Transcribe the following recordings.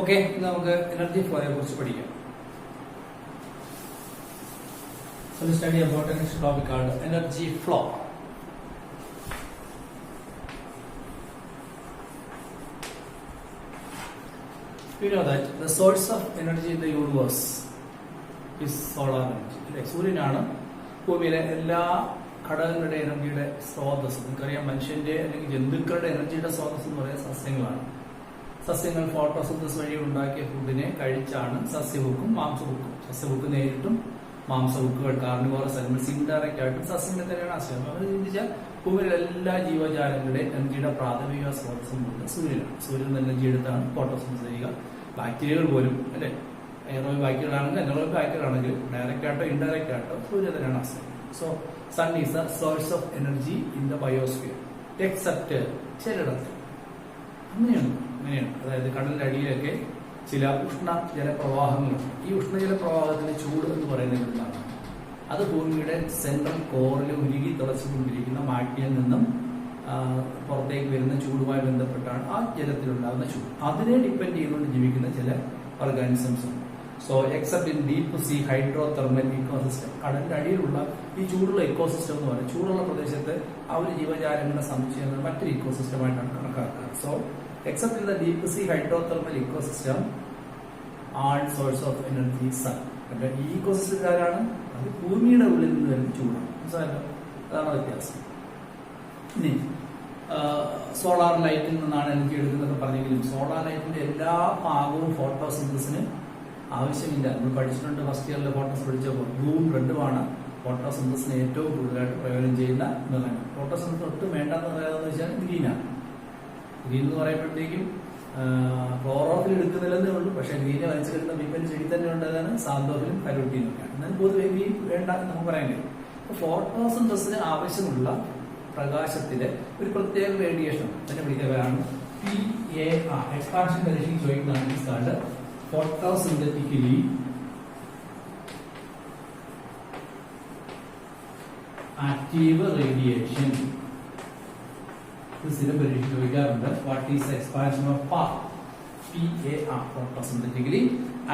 Okay, നമുക്ക് energy ഫ്ലോയെ കുറിച്ച് പഠിക്കാം. So we study about a next topic called energy flow. We know that the source of energy in the universe is solar energy. സൂര്യനാണ് ഭൂമിയിലെ എല്ലാ ഘടകങ്ങളുടെ എനർജിയുടെ സ്രോതസ്. നമുക്കറിയാം, മനുഷ്യന്റെ അല്ലെങ്കിൽ ജന്തുക്കളുടെ എനർജിയുടെ സ്രോതസ് എന്ന് പറയുന്നത് സസ്യങ്ങളാണ്. സസ്യങ്ങൾ ഫോട്ടോസിന്തസിസ് വഴി ഉണ്ടാക്കിയ ഫുഡിനെ കഴിച്ചാണ് സസ്യഭുക്കും മാംസഭുക്കും. സസ്യഭുക്ക് നേരിട്ടും മാംസഭുക്കുകൾ കാർണിവോറസ് അനിമൽസ് ഇൻഡയറക്റ്റ് ആയിട്ടും സസ്യങ്ങളെ തന്നെയാണ് ആശ്രയം. അവർ ചിന്തിച്ചാൽ ഭൂമിയിലെ എല്ലാ ജീവജാലങ്ങളുടെയും എനർജിയുടെ പ്രാഥമിക സ്രോതസ്സും സൂര്യനാണ്. സൂര്യൻ എനർജി എടുത്താണ് ഫോട്ടോസിന്തസിസ് ചെയ്യുക. ബാക്ടീരിയകൾ പോലും അല്ലെ, എയറോബിക് ബാക്ടീരിയകളാണെങ്കിൽ എനറോബിക് ബാക്ടീരിയകളാണെങ്കിൽ ഡയറക്റ്റ് ആയിട്ടോ ഇൻഡയറക്റ്റ് ആയിട്ടോ സൂര്യൻ തന്നെയാണ് ആശ്രയം. So sun is a source of energy in the biosphere except ചിലയിടത്ത്. അങ്ങനെയാണ്. അതായത് കടലിന്റെ അടിയിലൊക്കെ ചില ഉഷ്ണ ജലപ്രവാഹങ്ങളുണ്ട്. ഈ ഉഷ്ണജല പ്രവാഹത്തിന്റെ ചൂട് എന്ന് പറയുന്നത് എന്താണ്? അത് ഭൂമിയുടെ സെൻട്രൽ കോറിൽ ഉരുകി തിളച്ചുകൊണ്ടിരിക്കുന്ന മാഗ്നിയിൽ നിന്നും പുറത്തേക്ക് വരുന്ന ചൂടുമായി ബന്ധപ്പെട്ടാണ് ആ ജലത്തിലുണ്ടാകുന്ന ചൂട്. അതിനെ ഡിപ്പെൻഡ് ചെയ്തുകൊണ്ട് ജീവിക്കുന്ന ചില ഓർഗാനിസംസ് ഉണ്ട്. So except in deep see hydrothermal ecosystem, കടലിന്റെ അടിയിലുള്ള ഈ ചൂടുള്ള ഇക്കോസിസ്റ്റം എന്ന് പറയുന്നത് ചൂടുള്ള പ്രദേശത്ത് ആ ഒരു ജീവജാലങ്ങളുടെ സമുച്ചയം മറ്റൊരു ഇക്കോസിസ്റ്റമായിട്ടാണ് കണക്കാക്കുക. So except in the deep sea hydrothermal ecosystem, all source of energy sun. ഈ ഇക്കോസിസ്റ്റത്തിലാണ് അത് ഭൂമിയുടെ ഉള്ളിൽ നിന്ന് വരുന്ന ചൂടാണ്. അതാണ് വ്യത്യാസം. ഇനി സോളാർ ലൈറ്റിൽ നിന്നാണ് എനർജി എടുക്കുന്നതൊക്കെ പറഞ്ഞെങ്കിലും സോളാർ ലൈറ്റിന്റെ എല്ലാ ഭാഗവും ഫോട്ടോസിന്തസിന് ആവശ്യമില്ല. നമ്മൾ പഠിച്ചിട്ടുണ്ട് ഫസ്റ്റ് ഇയറിൽ ഫോട്ടോസ് പഠിച്ചപ്പോൾ ബ്ലൂവും റെഡുമാണ് ഫോട്ടോസിന്തസിന് ഏറ്റവും കൂടുതലായിട്ട് പ്രയോജനം ചെയ്യുന്ന നിറങ്ങൾ. ഫോട്ടോസിന്തസ് ഒട്ടും വേണ്ടെന്ന് പറയാതെന്ന് വെച്ചാൽ ഗ്രീനാണ്. ഗ്രീൻ എന്ന് പറയുമ്പോഴത്തേക്കും ക്ലോറോഫിൽ എടുക്കുന്നില്ലെന്നേ ഉള്ളൂ. പക്ഷെ ഗ്രീനെ വലിച്ചെടുക്കുന്ന വിപ്പൻ ചെടി തന്നെ ഉണ്ടതാണ് സാന്തോഫിലും കരോട്ടീനും ഒക്കെയാണ്. എന്നാൽ പൊതുവെ ഗ്രീൻ വേണ്ട എന്ന് നമുക്ക് പറയാൻ കഴിയും. ഫോട്ടോസിന്തസിന് ആവശ്യമുള്ള പ്രകാശത്തിലെ ഒരു പ്രത്യേക റേഡിയേഷൻ തന്നെ വിളിക്കുന്നവരാണ് PAR. എക്സ്പാൻഷൻ പരീക്ഷയ്ക്ക് ചോദിക്കുന്നതാണ് ഫോട്ടോസിന്തറ്റിക്കലി ആക്റ്റീവ് റേഡിയേഷൻ. സ്ഥിരം പരീക്ഷ ചോദിക്കാറുണ്ട്. What is expansion of PAR? Photosynthetically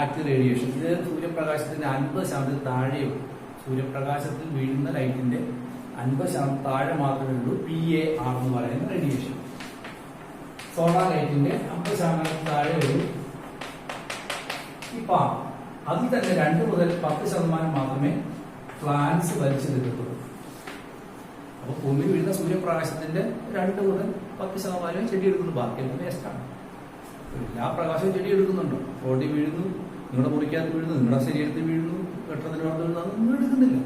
active radiation. ഇത് സൂര്യപ്രകാശത്തിന്റെ 50% താഴെയുള്ളൂ. സൂര്യപ്രകാശത്തിൽ വീഴുന്ന ലൈറ്റിന്റെ 50% താഴെ മാത്രമേ ഉള്ളൂ PAR എന്ന് പറയുന്ന റേഡിയേഷൻ. സോളാർ ലൈറ്റിന്റെ 50% താഴെ ഉള്ളൂ ഈ PAR. അതിൽ തന്നെ 2 മുതൽ 10% മാത്രമേ പ്ലാന്റ്സ് വലിച്ചെടുക്കത്തുള്ളൂ. അപ്പൊ ഭൂമി വീഴുന്ന സൂര്യപ്രകാശത്തിന്റെ 2 മുതൽ 10% ചെടി എടുക്കുന്നു. ബാക്കിയെല്ലാം വേസ്റ്റാണ്. എല്ലാ പ്രകാശവും ചെടി എടുക്കുന്നുണ്ടോ? റോഡിൽ വീഴുന്നു, നിങ്ങളുടെ മുറിക്കകത്ത് വീഴുന്നു, നിങ്ങളുടെ ശരീരത്തിൽ വീഴുന്നു, കെട്ടത്തിന് പുറത്ത് വീഴുന്നു, അതൊന്നും എടുക്കുന്നില്ല.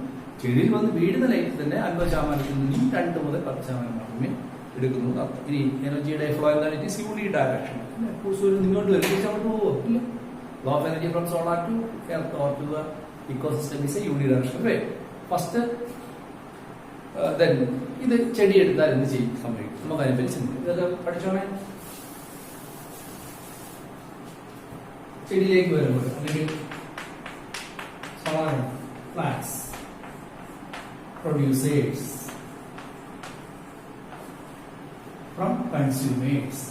ചെടിയിൽ വന്ന് വീഴുന്ന ലൈറ്റിൽ തന്നെ 50% നിന്ന് 2 മുതൽ 10% മാത്രമേ എടുക്കുന്നു അർത്ഥം. ഇനി എനർജിയുടെ ഫ്ലോ എന്താണ്? It is uni direction. സൂര്യൻ ഇങ്ങോട്ട് വരും, തിരിച്ച് അങ്ങോട്ട് പോവോ? ഇല്ല. Flow of energy from solar to earth or to the ecosystem is a uni direction way. First ഇത് ചെടി എടുത്താൽ എന്ത് ചെയ്യും സംഭവിക്കും? നമുക്ക് അതിനെപ്പറ്റി ചിന്തിക്കും. ഇതൊക്കെ പഠിച്ചോണേ. ചെടിയിലേക്ക് വരുമ്പോൾ അല്ലെങ്കിൽ solar plants producers from consumers.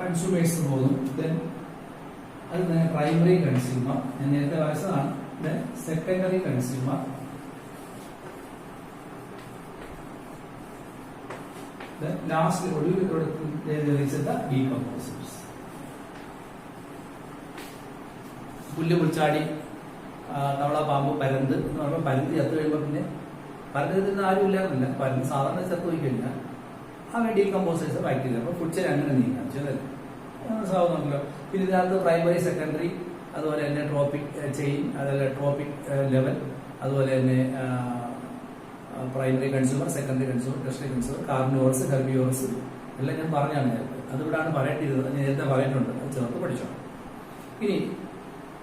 Consumers പോകുന്നു. അത് പ്രൈമറി കൺസ്യൂമർ, ഞാൻ നേരത്തെ വായിച്ചതാണ്. Secondary consumer, last decomposers. പുല്ല് പുൽച്ചാടി തവള പാമ്പ് പരന്ത് എന്ന് പറയുമ്പോൾ പരന്ത് ചത്തു കഴിയുമ്പോൾ പിന്നെ പരന്ത് ആരും ഇല്ലാന്നില്ല. പരന്ത് സാധാരണ ചത്തു പോയിക്കില്ല. അവൻ ഡീകമ്പോസേഴ്സ് ബാക്ടീരിയ. അപ്പൊ ഫുഡ് ചെയിൻ അങ്ങനെ നീങ്ങാം. ചെറുതല്ലേ, മനസ്സിലാവുന്നുണ്ടല്ലോ. പിന്നെ ഇതിനകത്ത് പ്രൈമറി, സെക്കൻഡറി, അതുപോലെ തന്നെ ട്രോപ്പിക് ചെയിൻ, അതുപോലെ ട്രോപ്പിക് ലെവൽ, അതുപോലെ തന്നെ primary consumer, secondary consumer, tertiary consumer, carnivorous, herbivorous എല്ലാം ഞാൻ പറഞ്ഞാണ് നേരത്തെ. അതിവിടാണ് പറയേണ്ടിയിരുന്നത്. നേരത്തെ പറഞ്ഞിട്ടുണ്ട്. അത് ചേർത്ത് പഠിച്ചോ. ഇനി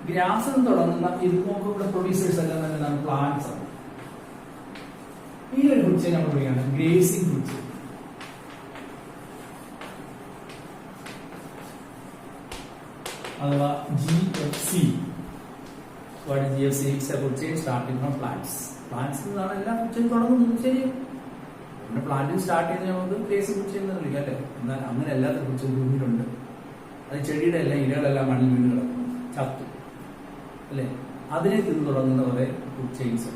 ഗ്രാസിൽ നിന്ന് തുടങ്ങുന്ന ഇവിടെ പ്രൊഡ്യൂസേഴ്സ് എല്ലാം തന്നെ പ്ലാന്റ്സ് ആണ്. ഈ ഒരു ഫുഡ് ചെയിൻ നമ്മൾ പറയുകയാണ് ഗ്രേസിംഗ് ഫുഡ് ചെയിൻ. അഥവാ GFC. What is GFC? It's a food chain starting from plants. Plants നിന്നാണ് എല്ലാ ഫുഡ് ചെയിൻ തുടങ്ങുന്നത്. ശരി, പ്ലാന്റിൽ സ്റ്റാർട്ട് ചെയ്ത് നമുക്ക് ഗ്രേസിംഗ് ഫുഡ് ചെയിൻ എന്ന് വിളിക്കാം അല്ലേ? എന്നാൽ അങ്ങനെ അല്ലാത്ത കുറിച്ച് ഭൂമിയിലുണ്ട്. അത് ചെടിയുടെ എല്ലാം ഇലകളെല്ലാം മണ്ണിൽ വീണ് കിടക്കും, ചത്തു അല്ലേ. അതിനെ തിന്നു തുടങ്ങുന്ന കുറെ ഫുഡ് ചെയിൻസ്.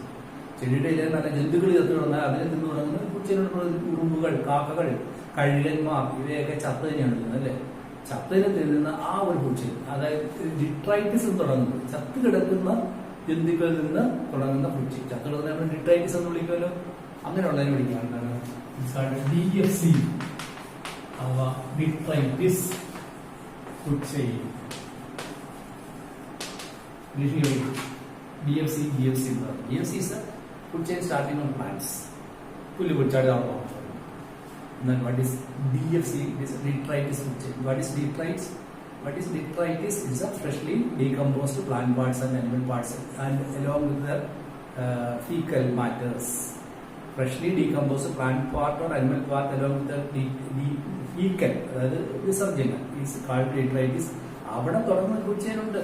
ചെടിയുടെ ഇല നല്ല ജന്തുക്കൾ ചത്തു തുടങ്ങാൻ അതിനെ തിന്നു തുടങ്ങുന്ന ഫുഡ് ചെയിനുള്ള ഉറുമ്പുകൾ, കാക്കകൾ, കഴുകന്മാർ ഇവയൊക്കെ ചത്ത് തന്നെയാണ് തിന്നുന്നത് അല്ലേ. ചത്തതിനെ തിന്നുന്ന ആ ഒരു ഫുഡ് ചെയിൻ, അതായത് ഡിട്രൈറ്റിസ് എന്ന് തുടങ്ങുന്നത് ചത്ത് കിടക്കുന്ന ജന്തുക്കളിൽ നിന്ന് തുടങ്ങുന്ന ഫുഡ് ചെയിൻ. ചത്ത് കിടക്കുന്ന നമ്മൾ ഡിട്രൈറ്റിസ് എന്ന് വിളിക്കുമല്ലോ, അങ്ങനെയുള്ളതിനെ വിളിക്കാറുണ്ടാണ് DFC അഥവാ ഡിട്രൈറ്റിസ് ഫുഡ് ചെയിൻ. DFC എന്ന് പറയുന്നത് DFC is a food chain starting on plants. പുല്ല് പൊടിച്ചാടുക. Then what is DFC? It is detritus food chain. What is detritus? What is detritus? It's a freshly decomposed plant parts and animal parts, and along with the fecal matters. Freshly decomposed plant part or animal part along with the fecal, അതായത് വിസർജനം, is called detritus. അവിടെ തുടർന്ന് food chain ഉണ്ട്.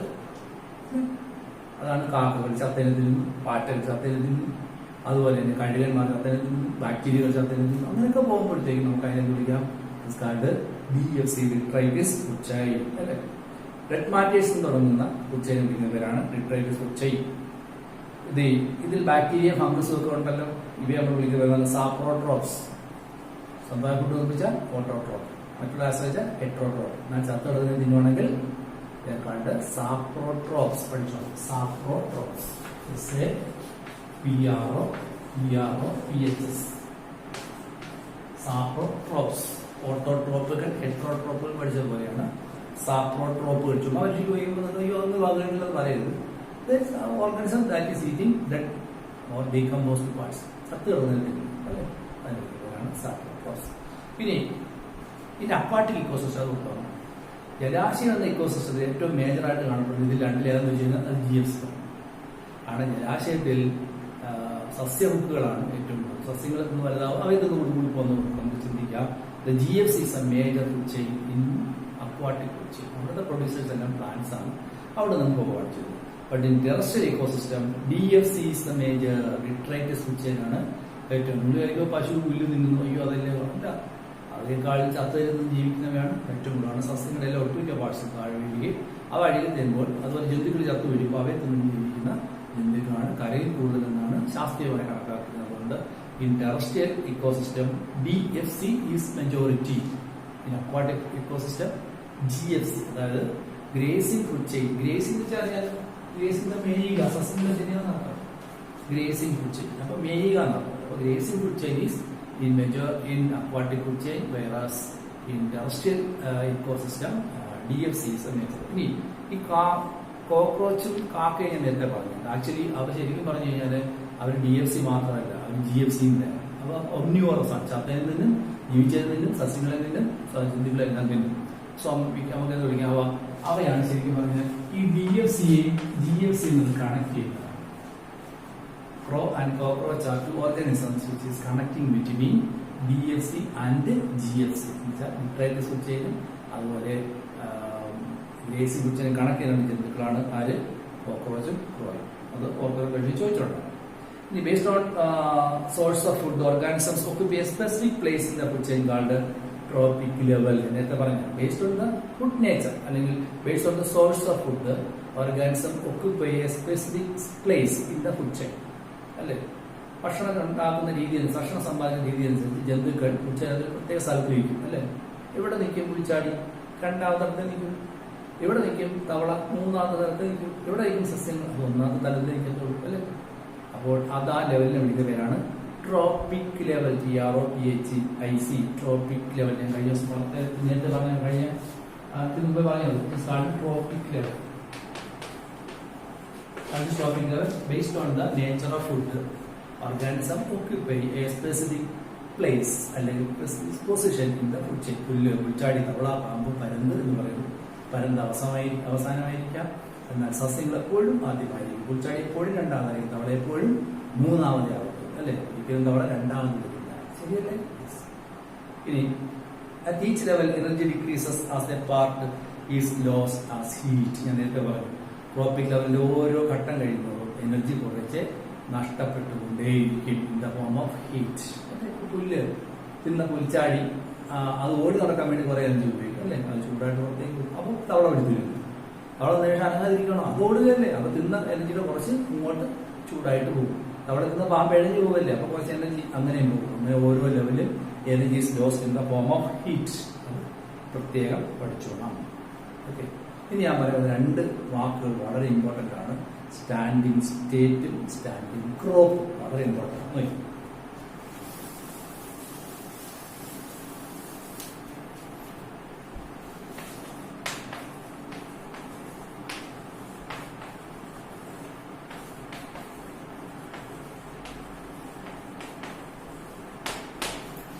അതാണ് കാക്കകൾ ചത്തനെ തിന്നും, പാറ്റകൾ ചത്തനെ തിന്നും, അതുപോലെ തന്നെ കഴുകന്മാർ ചത്തനെ തിന്നും, ബാക്ടീരിയകൾ ചത്തനെ തിന്നും. അങ്ങനെയൊക്കെ പോകുമ്പോഴത്തേക്ക് നമുക്ക് അതിനെ വിളിക്കാം DFC ഡിട്രൈറ്റിസ് ഫുഡ് ചെയിൻ അല്ലെ. റെഡ് മാറ്റേഴ്സ് തുടങ്ങുന്ന ഫുഡ് ചെയിൻ വിളിക്കുന്ന പേരാണ് ഡിട്രൈറ്റിസ് ഫുഡ് ചെയിൻ. ഇതിൽ ബാക്ടീരിയ ഫംഗസും ഒക്കെ ഉണ്ടല്ലോ. ഇവയെ നമ്മൾ വിളിക്കുന്നത് സാപ്രോട്രോപ്സ്. സ്വന്തമായി ഫുഡ് നിർമ്മിച്ചാൽ ഓട്ടോട്രോപ്പ്, മറ്റുള്ള ആശ്രയിച്ചാൽ ഹെട്രോട്രോപ്പ്. എന്നാൽ ചത്തോടുന്നതിന് തിന്നുവാണെങ്കിൽ സാപ്രോട്രോപ്സ് പഠിച്ചോ. സാപ്രോട്രോപ്സ് PROPHS സാപ്രോട്രോപ്സ്. ഓട്ടോട്രോപ്പുകൾ ഹെട്രോട്രോപ്പുകൾ പഠിച്ച പോലെയാണ് സാപ്രോട്രോപ്പ് പഠിച്ചു. അവർക്ക് ഒന്ന് വാങ്ങുന്നത് പറയരുത്. Organism that is eating dead or decomposed parts, ചത്ത് കിടന്നിട്ടുണ്ട് അല്ലേ, അതിനാണ് സാപ്രോട്രോപ്സ്. പിന്നെ ഇതിന്റെ അക്വാട്ടിക് ഇക്കോസിസ്റ്റം അത് നോക്കാം. ജലാശയം എന്ന ഇക്കോസിസ്റ്റത്തിൽ ഏറ്റവും മേജറായിട്ട് കാണപ്പെടുന്നത് ഇതിൽ രണ്ടിലേതെന്ന് വെച്ച് കഴിഞ്ഞാൽ അത് GFC ആണ്. ജലാശയത്തിൽ സസ്യബുക്കുകളാണ് ഏറ്റവും കൂടുതൽ. സസ്യങ്ങളിൽ നിന്ന് വലുതാവും, അവയ്ക്ക് കൂടി പോകുന്ന നമുക്ക് ചിന്തിക്കാം. GFC is a major food chain in aquatic food chain. അവിടുത്തെ പ്രൊഡ്യൂസേഴ്സ് എല്ലാം പ്ലാന്റ്സ് ആണ്, അവിടെ നമുക്ക് പോകാൻ ചെയ്യുന്നത്. But in terrestrial ecosystem DFC is the major detritus food chain ആണ് ഏറ്റവും കൂടുതൽ. പശു പുല്ല് തിന്നുന്നു, അയ്യോ അതല്ലേ അല്ല, അതിനേക്കാൾ ചത്തരുന്ന് ജീവിക്കുന്നവയാണ് ഏറ്റവും കൂടുതലാണ്. സസ്യങ്ങളെല്ലാം ഒട്ടുമിക്ക പാർട്സ് താഴെ വീഴുകയും അവ അടിയിൽ തരുമ്പോൾ അതുപോലെ ജന്തുക്കൾ ചത്തു വീഴുമ്പോൾ അവയെ തിന്നു ജീവിക്കുന്ന ജന്തുക്കളാണ് കരയിൽ കൂടുതലെന്നാണ് ശാസ്ത്രീയമായി കണക്കാക്കുന്നത്. അതുകൊണ്ട് in terrestrial ecosystem DFC is majority. In aquatic ecosystem GFC, അതായത് ഗ്രേസിംഗ് ഫുഡ് ചെയിൻ. ഗ്രേസിംഗ് വെച്ചാൽ ഗ്രേസിംഗ് മേയുക, സസ്യങ്ങളെ തന്നെയാണ് നടക്കുക ഗ്രേസിംഗ് ഫുഡ് ചെയിൻ. അപ്പൊ മേയുക എന്നാണ്. അപ്പൊ grazing food chain is in aquatic food chain, whereas in terrestrial ecosystem DFC is a major. ഇനി ഈ കോക്രോച്ചും കാക്കയും ഞാൻ നേരത്തെ പറഞ്ഞു. ആക്ച്വലി അവർ ശരിക്കും പറഞ്ഞു കഴിഞ്ഞാൽ അവർ DFC മാത്രമല്ല, അവർ GFC തന്നെയാണ്. അപ്പൊ ഒമ്നിവോറസ് ആണ്. ചത്തയിൽ നിന്നും ജീവിച്ചതിൽ നിന്നും സസ്യങ്ങളിൽ നിന്നും ജന്തുക്കളെല്ലാം തിന്നും. സോ നമുക്ക് എന്ത് വിളിക്കാം, അവയാണ് ശരിക്കും പറഞ്ഞാൽ ഈ DFCയെയും GFCയും കണക്ട് ചെയ്യുന്നത്. Crow and cockroach are two organisms which is connecting between DFC and GFC. Detritus food ചെയിനും അതുപോലെ ഗ്രേസി ഫുഡ് ചെയിനും കണക്ട് ചെയ്യുന്ന ജന്തുക്കളാണ് ആര്, കോക്രോച്ചും ക്രോയും. അത് ഓർക്കാൻ വേണ്ടി ചോദിച്ചിട്ടുണ്ട്. ഇനി based on source of food organisms occupy a specific place in the food chain called trophic level. നേരത്തെ പറഞ്ഞു based on the food nature അല്ലെങ്കിൽ based on the source of food organism occupy a specific place in the food chain അല്ലെ. ഭക്ഷണം ഉണ്ടാക്കുന്ന രീതി, ഭക്ഷണം സമ്പാദിക്കുന്ന രീതി അനുസരിച്ച് ജന്തുക്കൾ പ്രത്യേക സ്ഥലത്ത് നിൽക്കും അല്ലെ. എവിടെ നിൽക്കും പുൽച്ചാടി, രണ്ടാമത്തെ തലത്തിൽ നിൽക്കും. എവിടെ നിൽക്കും തവള, മൂന്നാമത്തെ തലത്തിൽ നിൽക്കും. എവിടെ നിൽക്കും സസ്യങ്ങൾ, ഒന്നാമത്തെ തലത്തിൽ നിൽക്കത്തുള്ളൂ അല്ലെ. അപ്പോൾ അത് ആ ലെവലിനെ വിളിക്കുന്ന പേരാണ് tropic level. TROPIC tropic level. ഞാൻ കഴിഞ്ഞ ദിവസം നേരത്തെ പറഞ്ഞ കഴിഞ്ഞ മുമ്പ് പറഞ്ഞത് tropic level. Tropic level based on the nature of food organism occupy a specific place അല്ലെങ്കിൽ position in the food chain. പുല്ല്, പുൽച്ചാടി, തവള, പാമ്പ്, പരന്ത് എന്ന് പറയുന്നത് പരന്ത് അവസാനമായിരിക്കാം. എന്നാൽ സസ്യങ്ങൾ എപ്പോഴും ആദ്യമായിരിക്കും. പുൽച്ചാടി എപ്പോഴും രണ്ടാമതായിരിക്കും, തവള എപ്പോഴും മൂന്നാമതേ ആവത്തുള്ളൂ അല്ലെ. ഒരിക്കലും തവള രണ്ടാമത് ശരിയല്ലേ. ഇനി at each level energy decreases as a part is lost as heat. ഞാൻ നേരത്തെ പറഞ്ഞു ട്രോപ്പിക് ലെവലിന്റെ ഓരോ ഘട്ടം കഴിയുമ്പോഴും എനർജി കുറച്ച് നഷ്ടപ്പെട്ടുകൊണ്ടേയിരിക്കും in the form of heat. പുല്ല് തിന്ന പുൽച്ചാടി അത് ഓടി നടക്കാൻ വേണ്ടി കുറെ എനർജി ഉപയോഗിക്കും അല്ലേ? അത് ചൂടായിട്ട് പുറത്തേക്ക് അപ്പോൾ തവള പിടിച്ചിരിക്കും. തവള നേരം അനങ്ങാതിരിക്കണോ? അത് ഓടുകയല്ലേ? അപ്പൊ തിന്ന എനർജിയുടെ കുറച്ച് ഇങ്ങോട്ട് ചൂടായിട്ട് പോകും. തവള തിന്ന പാമ്പ് എഴഞ്ഞു പോകല്ലേ? അപ്പൊ കുറച്ച് എനർജി അങ്ങനെയും പോകും. അങ്ങനെ ഓരോ ലെവലിൽ energy is lost in the form of heat. പ്രത്യേകം പഠിച്ചോണം. ഓക്കെ. ഇനി ഞാൻ പറയുന്നത് രണ്ട് വാക്കുകൾ വളരെ ഇമ്പോർട്ടന്റ് ആണ്. സ്റ്റാൻഡിങ് സ്റ്റേറ്റും സ്റ്റാൻഡിങ് ക്രോപ്പും വളരെ ഇമ്പോർട്ടന്റ് ആണ്.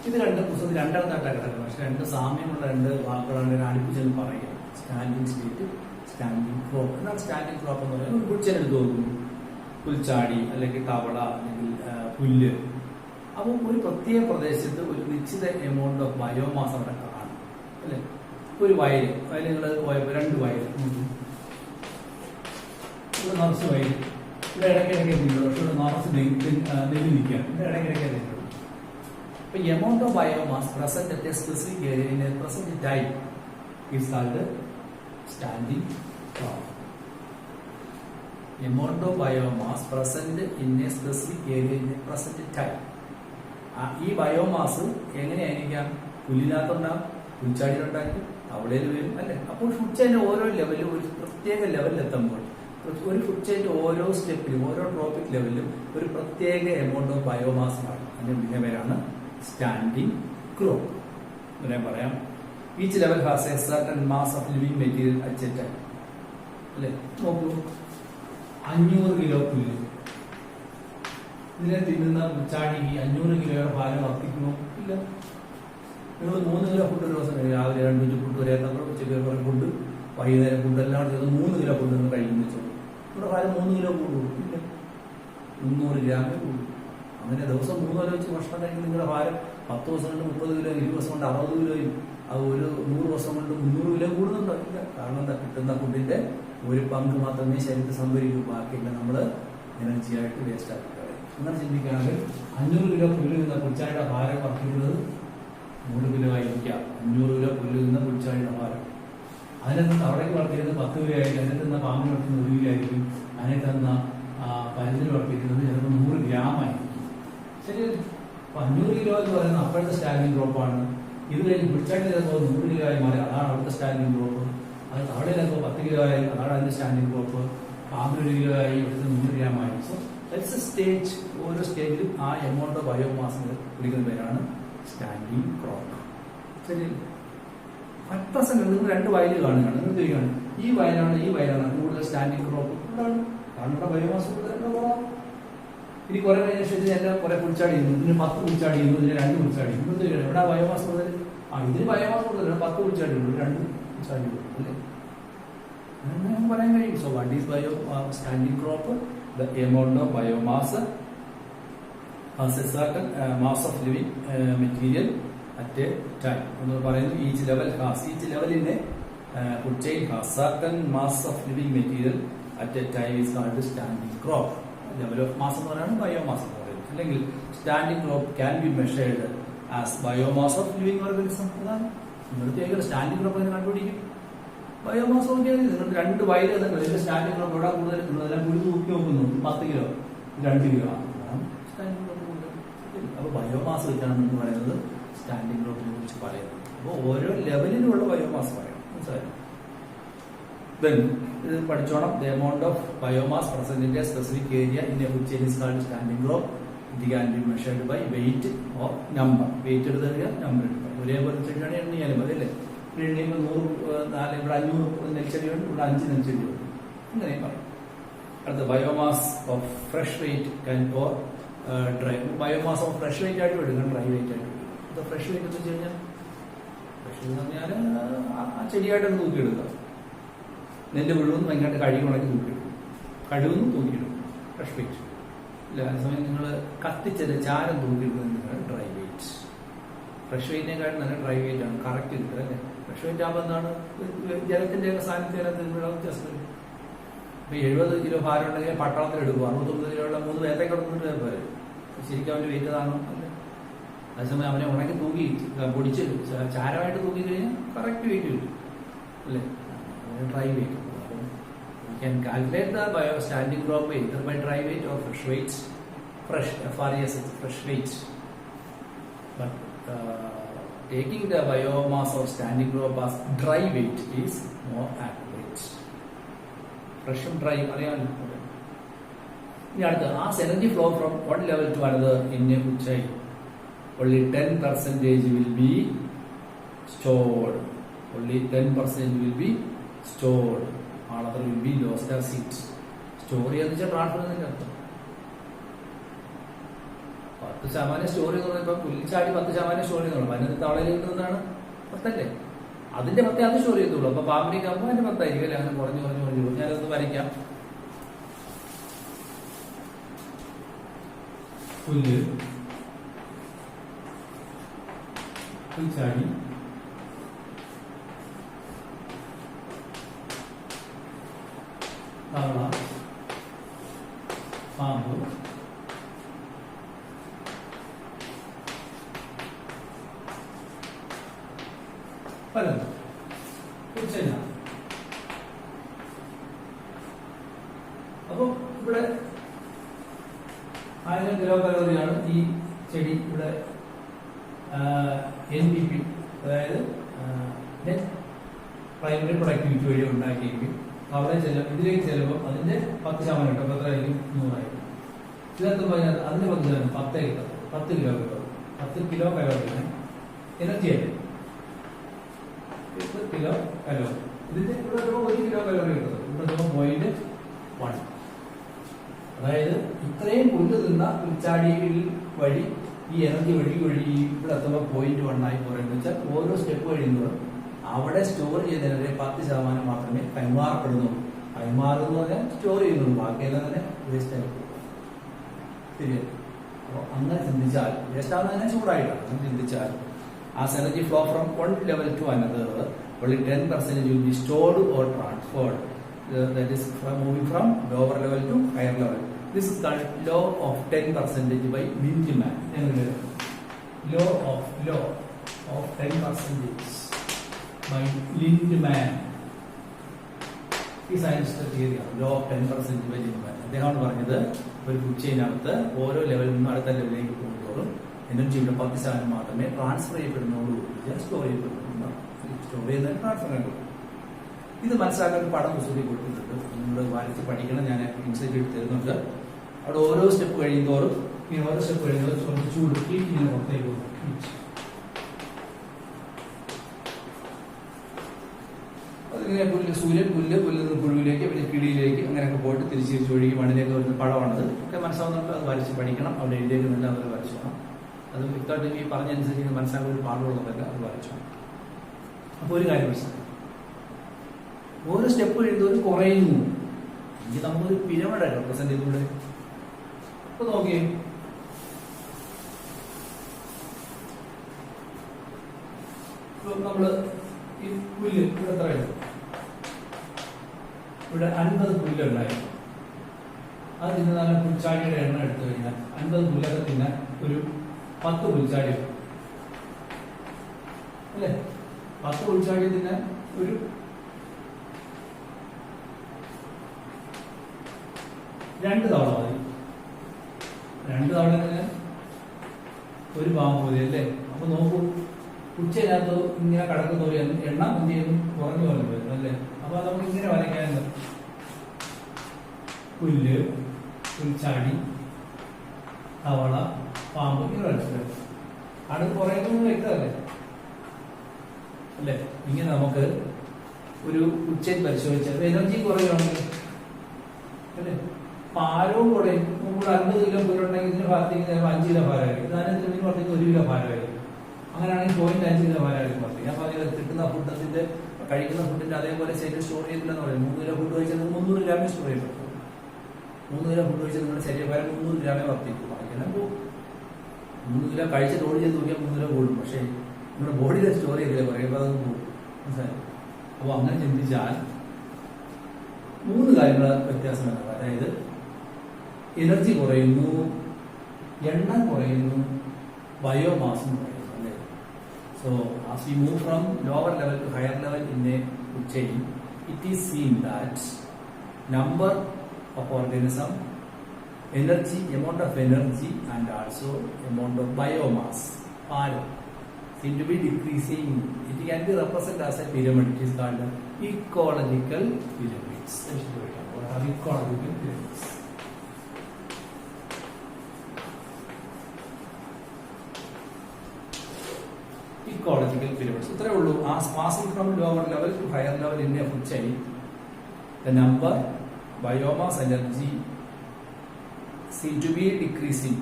ഇത് രണ്ട് പുസ്തകത്തിൽ രണ്ടെണ്ണത്തായിട്ടാണ് കിടക്കുന്നത്. പക്ഷെ രണ്ട് സാമ്യമുള്ള രണ്ട് വാക്കുകളാണ് ഞാൻ അടുപ്പിച്ചെന്ന് പറയുക. Standing state, standing crop. എന്താണ് സ്റ്റാൻഡിങ് ക്രോപ്പ് എന്ന് പറയുന്നത്? ഒരു പുൽച്ചെടുത്ത് നോക്കുന്നു, പുൽച്ചാടി അല്ലെങ്കിൽ തവള അല്ലെങ്കിൽ പുല്ല്. അപ്പോൾ ഒരു പ്രത്യേക പ്രദേശത്ത് ഒരു നിശ്ചിത എമൗണ്ട് ഓഫ് ബയോമാസ് അവിടെ കാണും അല്ലെ? ഒരു വയൽ നിങ്ങൾ പോയപ്പോൾ രണ്ട് വയൽ നിറച്ച് വയൽ, ഇവിടെ ഇടയ്ക്കിടയ്ക്ക് പക്ഷെ നിറച്ച് നെല്ല് നിൽക്കുകയാണ്. ഇവിടെ ഇടയ്ക്കിടയ്ക്ക് the amount of biomass present at a specific area in a present time is called standing crop. Amount of biomass present in a specific area in a present time. ഈ ബയോമാസ് എങ്ങനെയായിരിക്കാം? പുല്ലിനകത്തുണ്ടാകും, പുൽച്ചാടിയിലുണ്ടാക്കും, തവളയിൽ വരും അല്ലെ? അപ്പോൾ ഫുഡ് ചെയിൻ്റെ ഓരോ ലെവലിലും ഒരു പ്രത്യേക ലെവലിൽ എത്തുമ്പോൾ ഒരു ഫുഡ് ചെയിൻ്റെ ഓരോ സ്റ്റെപ്പിലും ഓരോ ട്രോപ്പിക് ലെവലിലും ഒരു പ്രത്യേക എമൗണ്ട് ഓഫ് ബയോമാസ് ആണ്. അതിന്റെ വിളിക്കുന്ന പേരാണ് സ്റ്റാൻഡിങ് ക്രോപ്പ്. ഞാൻ പറയാം. Each level has a certain mass of living material at a time അല്ലെ? നോക്കൂ, 500 കിലോ പുല്ല്. ഇതിനെ തിന്നുന്ന ചാടിക്ക് 500 കിലോയുടെ ഭാരം വർദ്ധിക്കണോ? ഇല്ല. നിങ്ങൾ 3 കിലോ ഫുഡ് ഒരു ദിവസം രാവിലെ 2 ഫുഡ് വരെ ഉച്ചയ്ക്ക് കുറെ ഫുഡ്, വൈകുന്നേരം ഫുഡ് എല്ലാം ചെയ്ത് 3 കിലോ ഫുഡ് നിങ്ങൾ കഴിക്കുന്ന വെച്ചോളൂ. ഇവിടെ ഭാരം 3 കിലോ കൂടും? ഇല്ല, 300 ഗ്രാമേ കൂടും. അങ്ങനെ ദിവസം 3 കിലോ വെച്ച് ഭക്ഷണം കഴിക്കുന്ന നിങ്ങളുടെ ഭാരം 10 ദിവസം കൊണ്ട് 30 കിലോ, 20 ദിവസം കൊണ്ട് 60 കിലോയും, അത് ഒരു 100 ദിവസം കൊണ്ട് 300 കിലോ കൂടുന്നുണ്ടോ? ഇല്ല. കാരണം എന്താ? കിട്ടുന്ന ഫുഡിന്റെ ഒരു പങ്ക് മാത്രമേ ശരീരത്തിൽ സംഭരിക്കൂ. ബാക്കിയെല്ലാം നമ്മൾ എനർജി ആയിട്ട് വേസ്റ്റ് ആക്കി കളയും. അങ്ങനെ ചിന്തിക്കുകയാണെങ്കിൽ 500 കിലോ പുല്ല് നിന്ന പുൽച്ചാടിയുടെ ഭാരം വർദ്ധിക്കുന്നത് 100 കിലോ ആയിരിക്കാം. 500 കിലോ പുല്ല് നിന്ന പുൽച്ചാടിയുടെ ഭാരം. അതിനകത്ത് തവളയ്ക്ക് വളർത്തിയിരുന്നത് 10 കിലോ ആയിരിക്കും. അതിനകത്ത് നിന്ന് പാമ്പിന് വളർത്തുന്നത് 1 കിലോ ആയിരിക്കും. അതിനകത്ത് നിന്ന് പരുന്നിന് വളർത്തിയിരുന്നത് ചിലപ്പോൾ 100 ഗ്രാം ആയിരിക്കും. ശരി. അപ്പൊ 500 കിലോ എന്ന് പറയുന്നത് അപ്പോഴത്തെ സ്റ്റാൻഡിങ് ക്രോപ്പാണ്. ഇത് കഴിഞ്ഞ് പുൽച്ചാടി ചിലപ്പോൾ 100 കിലോ ആയി മാറി, അതാണ് അവിടുത്തെ സ്റ്റാൻഡിങ് ക്രോപ്പ്. അത് തവളയിലപ്പോൾ 10 കിലോ ആയി, അതാണ് അതിന്റെ സ്റ്റാൻഡിങ് ക്രോപ്പ്. പാമ്പിന് 1 കിലോ ആയി, ഇവിടുത്തെ 100 ഗ്രാം ആയി. So that's A stage. ഓരോ സ്റ്റേജിലും ആ എമൗണ്ട് ഓഫ് ബയോമാസ് വിളിക്കുന്ന പേരാണ് സ്റ്റാൻഡിങ് ക്രോപ്പ്. ശരി. അപ്രസന്റ് നിങ്ങൾ 2 വയല് കാണുകയാണ്. നിങ്ങൾ തിരികെയാണ് ഈ വയലാണ് കൂടുതൽ സ്റ്റാൻഡിങ് ക്രോപ്പ്. കാരണം ബയോമാസ് കൂടുതൽ. ഇനി കുറെ കഴിഞ്ഞ എല്ലാം കുറെ പുൽച്ചാടി ചെയ്യുന്നു, ഇതിന് 10 പുൽച്ചാടി ചെയ്യുന്നു, ഇതിന് 2 പുൽച്ചാടി ചെയ്യുന്നു. ഇവിടെ ബയോമാസ് കൂടുതൽ. ഇതിന് ബയോമാസ് കൂടുതൽ, 10 പുൽച്ചാടി ഉള്ളൂ, 2 പുൽച്ചാടി ഉള്ളൂ അല്ലേ? അങ്ങനെ പറയാൻ കഴിയും. So what is standing crop? The amount of biomass has a certain mass of living material at a time എന്ന് പറയുന്നു. ഈച്ച് ലെവലിന്റെ food chain has certain mass of living material at a time is called standing crop. Level of mass എന്ന് പറയുന്നത് biomass എന്ന് പറയുന്നത്. അല്ലെങ്കിൽ standing crop can be measured as biomass of living organism. അതാണ് നിങ്ങൾ സ്റ്റാൻഡിങ് ക്രോപ്പ് എന്ന് കണ്ടുപിടിക്കും. Biomass നോക്കിയാൽ നിങ്ങൾ 2 വയലുകൾ ഇതിന്റെ സ്റ്റാൻഡിങ് ക്രോപ്പ് ഇവിടെ കൂടുതൽ നിങ്ങളെല്ലാം കൂടി തൂക്കി നോക്കുന്നു. 10 കിലോ, 2 കിലോ ആണ് സ്റ്റാൻഡിങ് ക്രോപ്പ് കൂടുതൽ. അപ്പൊ ബയോമാസ് വെച്ചാണ് എന്ന് പറയുന്നത് സ്റ്റാൻഡിങ് ക്രോപ്പിനെ കുറിച്ച് പറയുന്നത്. അപ്പോൾ ഓരോ ലെവലിലുള്ള ബയോമാസ് പറയാം. മനസ്സിലായോ? Then ഇത് പഠിച്ചോണം. The amount of biomass present in a specific area in a food chain is called standing crop. It can be measured by weight or number. Weight എടുക്കുക, നമ്പർ എടുക്കുക. ഒരേപോലെ ചെടിയാണ് എണ്ണിയാലും മതി അല്ലേ? എണ്ണിയുമ്പോൾ 100, ഇവിടെ 500 നെൽച്ചെടിയുണ്ട്, ഇവിടെ 5 നെൽച്ചെടിയുണ്ട്. അങ്ങനെ പറയും. അടുത്ത biomass of fresh weight can or dry. Biomass of fresh weight ആയിട്ട് എടുക്കണം, ഡ്രൈ വെയിറ്റ് ആയിട്ട് എടുക്കണം. ഇത് ഫ്രഷ് വെയിറ്റ് എന്ന് വെച്ച് കഴിഞ്ഞാൽ ഫ്രഷ് എന്ന് പറഞ്ഞാൽ ആ ചെടിയായിട്ടാണ് തൂക്കിയെടുക്കുക. നെല്ല് മുഴുവൻ ഭയങ്കരമായിട്ട് കഴുകി ഉണക്കി തൂക്കിയിടും, കഴിവൊന്നും തൂക്കിയിടും. ഫ്രഷ് വെയിറ്റ് ഇല്ല. അതേസമയം നിങ്ങൾ കത്തിച്ചത് ചാരം തൂക്കിയിടുന്നത് ഡ്രൈ വെയിറ്റ്. ഫ്രഷ് വെയിറ്റിനെക്കാളും നല്ല ഡ്രൈ വെയിറ്റ് ആണ് കറക്റ്റ് കിട്ടുക അല്ലേ? ഫ്രഷ് വെയിറ്റ് ആകുമ്പോൾ എന്താണ്? ജലത്തിന്റെ സാന്നിധ്യം വ്യത്യാസം വരും. ഇപ്പൊ 70 കിലോ ഭാരം ഉണ്ടെങ്കിൽ പട്ടണത്തിൽ എടുക്കും. 69 കിലോയുള്ള 3 പേരത്തേക്ക് എടുത്തിട്ട് പോരെ. ശരിക്കും അവന്റെ വെയിറ്റ് അതാണോ? അല്ലേ? അതേസമയം അവനെ ഉണക്കി തൂക്കി പൊടിച്ച് ചാരമായിട്ട് തൂക്കി കഴിഞ്ഞാൽ കറക്റ്റ് വെയിറ്റ് കിട്ടും അല്ലേ, ഡ്രൈ വെയിറ്റ്. അപ്പം you can calculate the bio standing crop weight either by dry weight or fresh weight. Fresh, FRES, fresh weight. But taking the biomass of standing crop as dry weight is more accurate. Fresh and dry അറിയാമല്ലോ. ഇനി അടുത്ത as energy flow from one level to another in a puchai, only 10% will be stored. Only 10% will be stored. All other will be lost as heat. Store എന്ന് വെച്ചാൽ transfer എന്നതിന്റെ അർത്ഥം. 10% store ചെയ്യുന്നത് ഇപ്പൊ പുല്ലിച്ചാടി 10% store ചെയ്യുന്നുള്ളൂ. അതിനകത്ത് തവളയിൽ കിട്ടുന്നതാണ് 10 അല്ലേ, അതിന്റെ 10 അത് സ്റ്റോർ ചെയ്തുള്ളൂ. അപ്പൊ പാമ്പിലേക്ക് ആകുമ്പോൾ അതിന്റെ 10 ആയിരിക്കും അല്ലെ, അങ്ങനെ കുറഞ്ഞു. ഞാനത് വരയ്ക്കാം. പുല്ല്, പുൽച്ചാടി, തവള, പാമ്പ്, പലത് പുൽച്ചെടിയ. അപ്പൊ ഇവിടെ 1000 കിലോ കലോറിയാണ് ഈ ചെടി ഇവിടെ NPP, അതായത് നെറ്റ് പ്രൈമറി പ്രൊഡക്ടിവിറ്റി വഴി ഉണ്ടാക്കിയെങ്കിൽ അവിടെ ഇതിലേക്ക് ചെല്ലുമ്പോൾ അതിന്റെ 10% കിട്ടും. എത്രയായിരിക്കും? 100 ആയിരിക്കും. ഇതിനകത്ത് പറഞ്ഞാൽ അതിന്റെ 10% 10 കിട്ടും. 10 കിലോ കിട്ടും. 10 കിലോ കലോറിയാണ് എനർജി ആയിട്ട്. 10 കിലോ കലോറി. ഇതിന്റെ ഇവിടെ 1 കിലോ കലോറി കിട്ടുന്നത്. ഇവിടെ 0.1. അതായത് ഇത്രയും പുല്ല് തിന്ന പുൽച്ചാടി വഴി ഈ എനർജി വഴി ഇവിടെ എത്തുമ്പോൾ 0.1 ആയി പറയുന്നത് വെച്ചാൽ ഓരോ സ്റ്റെപ്പ് കഴിയുമ്പോഴും അവിടെ സ്റ്റോർ ചെയ്യുന്നതിനെ 10% മാത്രമേ കൈമാറപ്പെടുന്നുള്ളൂ. കൈമാറുന്നു പറഞ്ഞാൽ സ്റ്റോർ ചെയ്യുന്നുള്ളൂ, ബാക്കിയെല്ലാം തന്നെ വേസ്റ്റ് ആയി പോകും. ശരിയല്ലേ? അപ്പോൾ അങ്ങനെ ചിന്തിച്ചാൽ വേസ്റ്റ് ആവുന്നതിനെ ചൂടായിട്ടാണ്. അങ്ങനെ ചിന്തിച്ചാൽ as energy flow from one level to another, only 10% will be stored or transferred. That is moving from lower level to higher level. This is called law of 10% by Lindemann. Law of 10% by Lindemann. ഈ സയൻസിന്റെ തിയറിയാണ് law of 10% by ലിൻഡ്മാൻ. അദ്ദേഹമാണ് പറഞ്ഞത് ഒരു food ചെയിനകത്ത് ഓരോ ലെവലിൽ നിന്നും അടുത്ത ലെവലിലേക്ക് പോകുന്നതോറും എനർജിയുടെ 10% മാത്രമേ ട്രാൻസ്ഫർ ചെയ്യപ്പെടുന്നുള്ളൂ, സ്റ്റോർ ചെയ്യപ്പെടുന്നു. സ്റ്റോർ ചെയ്യുന്നതിന് ട്രാൻസ്ഫർ ചെയ്യപ്പെടും. ഇത് മനസ്സിലാക്കാൻ ഒരു പടം പുസ്തകത്തിൽ കൊടുത്തിട്ടുണ്ട്. നിങ്ങൾ വരച്ച് പഠിക്കണം. ഞാൻ ഇൻസൈറ്റ് എടുത്ത് തരുന്നുണ്ട്. അവിടെ ഓരോ സ്റ്റെപ്പ് കഴിയുന്നതോറും കുറച്ച് ചൂട് ഹീറ്റ് ഇങ്ങനെ പുറത്തേക്ക് പോകും. അതിങ്ങനെ സൂര്യൻ പുല്ല് പുഴുവിലേക്ക് പിന്നെ കിളിയിലേക്ക് അങ്ങനെയൊക്കെ പോയിട്ട് തിരിച്ച് ഒഴുകി മണ്ണിലേക്ക് വരുന്ന പടമാണത്. ഒക്കെ മനസ്സിലാവുന്നുണ്ട്. അത് വരച്ച് പഠിക്കണം. അവിടെ എഴുതിയേക്കുന്നില്ല, അവർ വരച്ചു വേണം. അത് വ്യക്തമായിട്ട് ഈ പറഞ്ഞനുസരിച്ച് മനസ്സിലാക്കാൻ ഒരു പാടുള്ളതല്ല, അത് വരച്ചു. അപ്പോൾ ഒരു കാര്യം മനസ്സിലാക്കാം, ഓരോ സ്റ്റെപ്പ് എഴുതുന്നവർ കുറയുന്നു. എനിക്ക് നമുക്കൊരു പിരമിഡ് റെപ്രസെന്റ് ചെയ്തൂടെ? ഇപ്പൊ നോക്കിയേ, നമ്മള് ഈ പുല്ല് ഇവിടെ എത്ര എഴുതും? ഇവിടെ 50 പുല്ലുണ്ടായിരുന്നു. അത് തിന്നാൻ പുൽച്ചാടിയുടെ എണ്ണം എടുത്തു കഴിഞ്ഞാൽ 50 പുല്ലൊക്കെ തിന്നാൻ ഒരു 10 പുൽച്ചാടി അല്ലേ? 10 പുൽച്ചാടി തിന്നാൻ ഒരു 2 തവണ മതി. 2 തവണ തിന്നാൻ ഒരു പാമ്പ് മതി അല്ലേ? അപ്പൊ നോക്കൂ, ഉച്ചയിനകത്ത് ഇങ്ങനെ കിടക്കുന്ന ഒരു എണ്ണ എന്ത് ചെയ്യുന്നു? കുറഞ്ഞു വരുന്നു അല്ലേ? അപ്പൊ നമുക്ക് ഇങ്ങനെ വരയ്ക്കാൻ പുല്ല്, പുൽച്ചാടി, തവള, പാമ്പ് ഇങ്ങനെ വരച്ചിട്ട് അടുത്ത് കുറയുന്നു വ്യക്തമല്ലേ അല്ലേ? ഇങ്ങനെ നമുക്ക് ഒരു ഉച്ചയിൽ പരിശോധിച്ചാൽ എനർജി കുറയുകയാണെങ്കിൽ അല്ലേ? ഭാരവും കുറയും. നമുക്ക് 50 കിലോ പുല്ലുണ്ടെങ്കിൽ ഇതിന് ഭാഗത്തേക്ക് 5 കിലോ ഭാരമായിരിക്കും. ഇതിന് പുറത്തേക്ക് 1 കിലോ ഭാരമായിരിക്കും. അങ്ങനെയാണെങ്കിൽ 0.5 കിലോ ഭാരമായിരിക്കും പുറത്തേക്ക്. ഞാൻ പറഞ്ഞത് കിട്ടുന്ന ഫുഡിന്റെ കഴിക്കുന്ന ഫുഡിന്റെ അതേപോലെ ശരീരം സ്റ്റോർ ചെയ്തില്ലെന്ന് പറയും. 3 കിലോ ഫുഡ് കഴിച്ചാൽ 300 ഗ്രാമേ സ്റ്റോർ ചെയ്യപ്പെട്ടു. 3 കിലോ ഫുഡ് കഴിച്ചാൽ നിങ്ങളുടെ ശരീരഭാരം 300 ഗ്രാമേ വർദ്ധിക്കും. അങ്ങനെ പോകും. 3 കിലോ കഴിച്ച് ലോഡ് ചെയ്ത് നോക്കിയാൽ 3 കിലോ കൂടും. പക്ഷേ നിങ്ങളുടെ ബോഡിയിൽ സ്റ്റോർ ചെയ്തില്ല പറയുമ്പോൾ അത് പോകും. മനസ്സിലായി? അപ്പോൾ അങ്ങനെ ചിന്തിച്ചാൽ 3 കാര്യങ്ങൾ വ്യത്യാസമാണ്. അതായത് എനർജി കുറയുന്നു, എണ്ണം കുറയുന്നു, ബയോമാസ് എന്ന് പറയുന്നത് അല്ലേ. So as we move from lower level two higher level in A food chain, it is seen that number of organism, energy, amount of energy and also amount of biomass seem to be decreasing. It can be represented as a pyramid. It is called ecological pyramids. What are ecological pyramids? Ecological pyramids. ഇത്രേ ഉള്ളൂ. As passing from lower level to higher level in a food chain, the number, biomass, energy seem to be decreasing.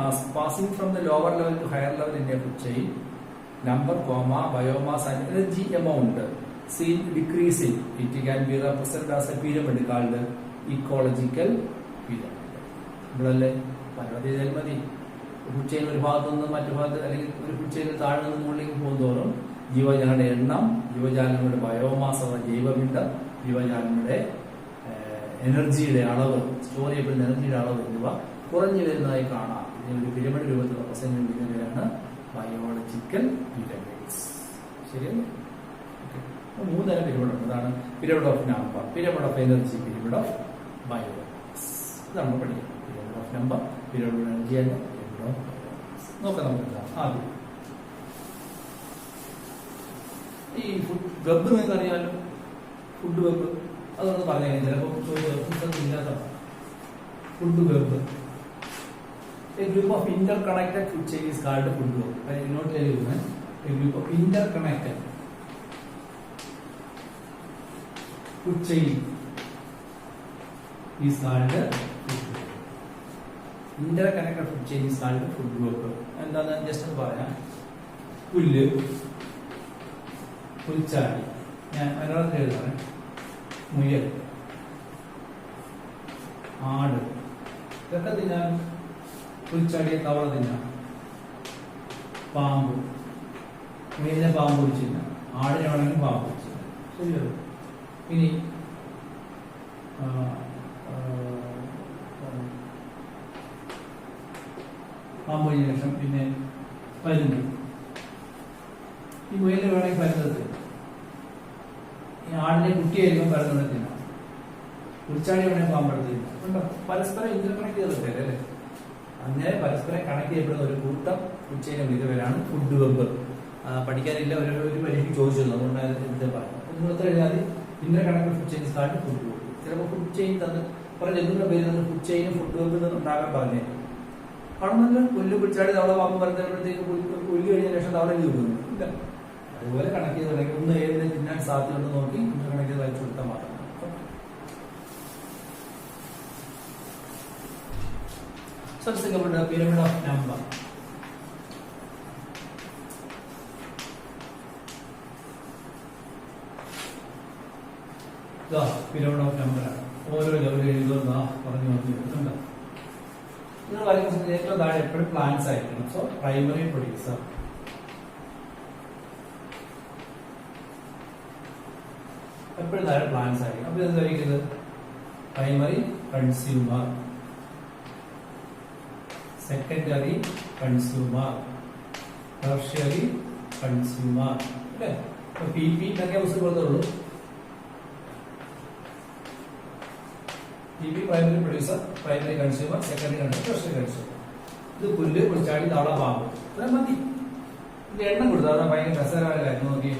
As passing from the lower level to higher level in a food chain, number, biomass and energy amount seem decreasing. It can be represented as a pyramid called ecological pyramid. ഇവിടെ പരവധി മതി. Food chain ഒരു ഭാഗത്തു നിന്ന് മറ്റു ഭാഗത്ത് അല്ലെങ്കിൽ ഒരു food ചെയിനിൽ താഴെ നിന്ന് മുകളിലേക്ക് പോകുന്നതോറും ജീവജാലങ്ങളുടെ എണ്ണം, ജീവജാലങ്ങളുടെ ബയോമാസ് അഥവാ ജൈവപിണ്ഡം, ജീവജാലങ്ങളുടെ എനർജിയുടെ അളവ്, സ്റ്റോർ ചെയ്യപ്പെടുന്ന എനർജിയുടെ അളവ് എന്നിവ കുറഞ്ഞു വരുന്നതായി കാണാം. ഇതിനൊരു പിരമിഡ് രൂപത്തിൽ റെപ്രസെന്റ് ചെയ്യുന്നവരാണ് ബയോളജിക്കൽ പിരമിഡ്സ്. ശരിയല്ലേ? മൂന്ന് തരം പിരമിഡ് ഉണ്ട്. അതാണ് pyramid of number, pyramid of energy, pyramid of biomass. ഇതാണ് പഠിക്കുന്നത്. Pyramid of number, pyramid of energy and pyramid of biomass. നോക്കാം നമുക്ക് ആദ്യം. ഈ ഫുഡ് വെബ് നിങ്ങൾക്ക് അറിയാമല്ലോ, ഫുഡ് വെബ്. അതൊന്ന് പറഞ്ഞു ചിലപ്പോൾ ചോദിച്ചില്ലാത്ത food web. A group of interconnected food chain is called food web. I will not tell you, man. A group of interconnected food chain is called food web. Interconnected food chain is called food web. എന്താണ് just പറയാം. പുല്ല്, പുൽച്ചാടി, ഞാൻ മലയാളത്തിൽ എഴുതാണ്, മുയൽ, ആട്, ഇതൊക്കെ തിന്നാൻ. പുൽച്ചാടിയെ തവള തിന്നാം, പാമ്പ്, മുയലിനെ പാമ്പ് പിടിച്ചില്ല, ആടിനെ വേണമെങ്കിൽ പാമ്പ് പിടിച്ചില്ല. ശരിയോ? ഇനി പാമ്പ് കഴിഞ്ഞ ശേഷം പിന്നെ പരുന്ത്. ഈ മുയലിനെ വേണമെങ്കിൽ പരുന്നത്, ഈ ആടിനെ കുട്ടിയായിരിക്കും പരുന്നെടുത്തില്ല, പുൽച്ചാടി വേണമെങ്കിൽ പാമ്പെടുത്തില്ല. പരസ്പരം ഇന്റർകണക്ട് ചെയ്തിട്ടേ അല്ലേ? അങ്ങനെ പരസ്പരം കണക്ട് ചെയ്യപ്പെടുന്ന ഒരു കൂട്ടം ഫുഡ് ചെയിനെ വിളിക്കുന്നവരാണ് ഫുഡ് വെബ്. പഠിക്കാനില്ല, ഒരു പരീക്ഷയ്ക്ക് ചോദിച്ചിരുന്നു, അതുകൊണ്ട് ഇത് പറയാം. നിങ്ങൾക്ക് എഴുതാൽ interconnect food chain start food web. ചിലപ്പോൾ ഫുഡ് ചെയിൻ തന്ന് പറഞ്ഞ എന്തിന്റെ പേര് തന്നെ ഫുഡ് ചെയിനും ഫുഡ് വെബ് ഉണ്ടാകാൻ പറഞ്ഞേ. കാരണം നല്ല പുല്ല് പിടിച്ചാടി തവള പാമ്പ് പറഞ്ഞപ്പോഴത്തേക്ക് പുല്ല് കഴിഞ്ഞ ശേഷം തവള കിട്ടുന്നു ഇല്ല. അതുപോലെ കണക്ട് ചെയ്തിട്ടുണ്ടെങ്കിൽ ഒന്ന് ഏതിനെ തിന്നാൻ സാധ്യതയുണ്ടെന്ന് നോക്കി ഇന്റർ കണക്ട് ചെയ്ത് അയച്ചു കൊടുത്താൽ മാത്രം. So let's think about the pyramid of number. The pyramid of number. ഓരോ ലെവലിൽ എഴുതുന്ന പറഞ്ഞു വന്നിട്ടുണ്ട്. ഇത് പറയുന്ന ഏറ്റവും താഴെ എപ്പോഴും പ്ലാന്റ്സ് ആയിരിക്കണം. സോ പ്രൈമറി പ്രൊഡ്യൂസർ, എപ്പോഴും താഴെ പ്ലാന്റ്സ് ആയിരിക്കും. അപ്പൊ എന്തായിരിക്കുന്നത്? Primary consumer, secondary consumer, tertiary consumer. അല്ലേ? പി പി ഇതൊക്കെ പുസ്തകം കൊടുത്തുള്ളൂ. P P primary producer, primary consumer, secondary consumer, tertiary consumer. ഇത് പുല്ല്, പുൽച്ചാടി, തവള, പാമ്പ്. ഇത്രയും മതി. ഇത് എണ്ണം കൊടുത്തു. അതാണ് ഭയങ്കര രസകരമായ കാര്യം. നോക്കി,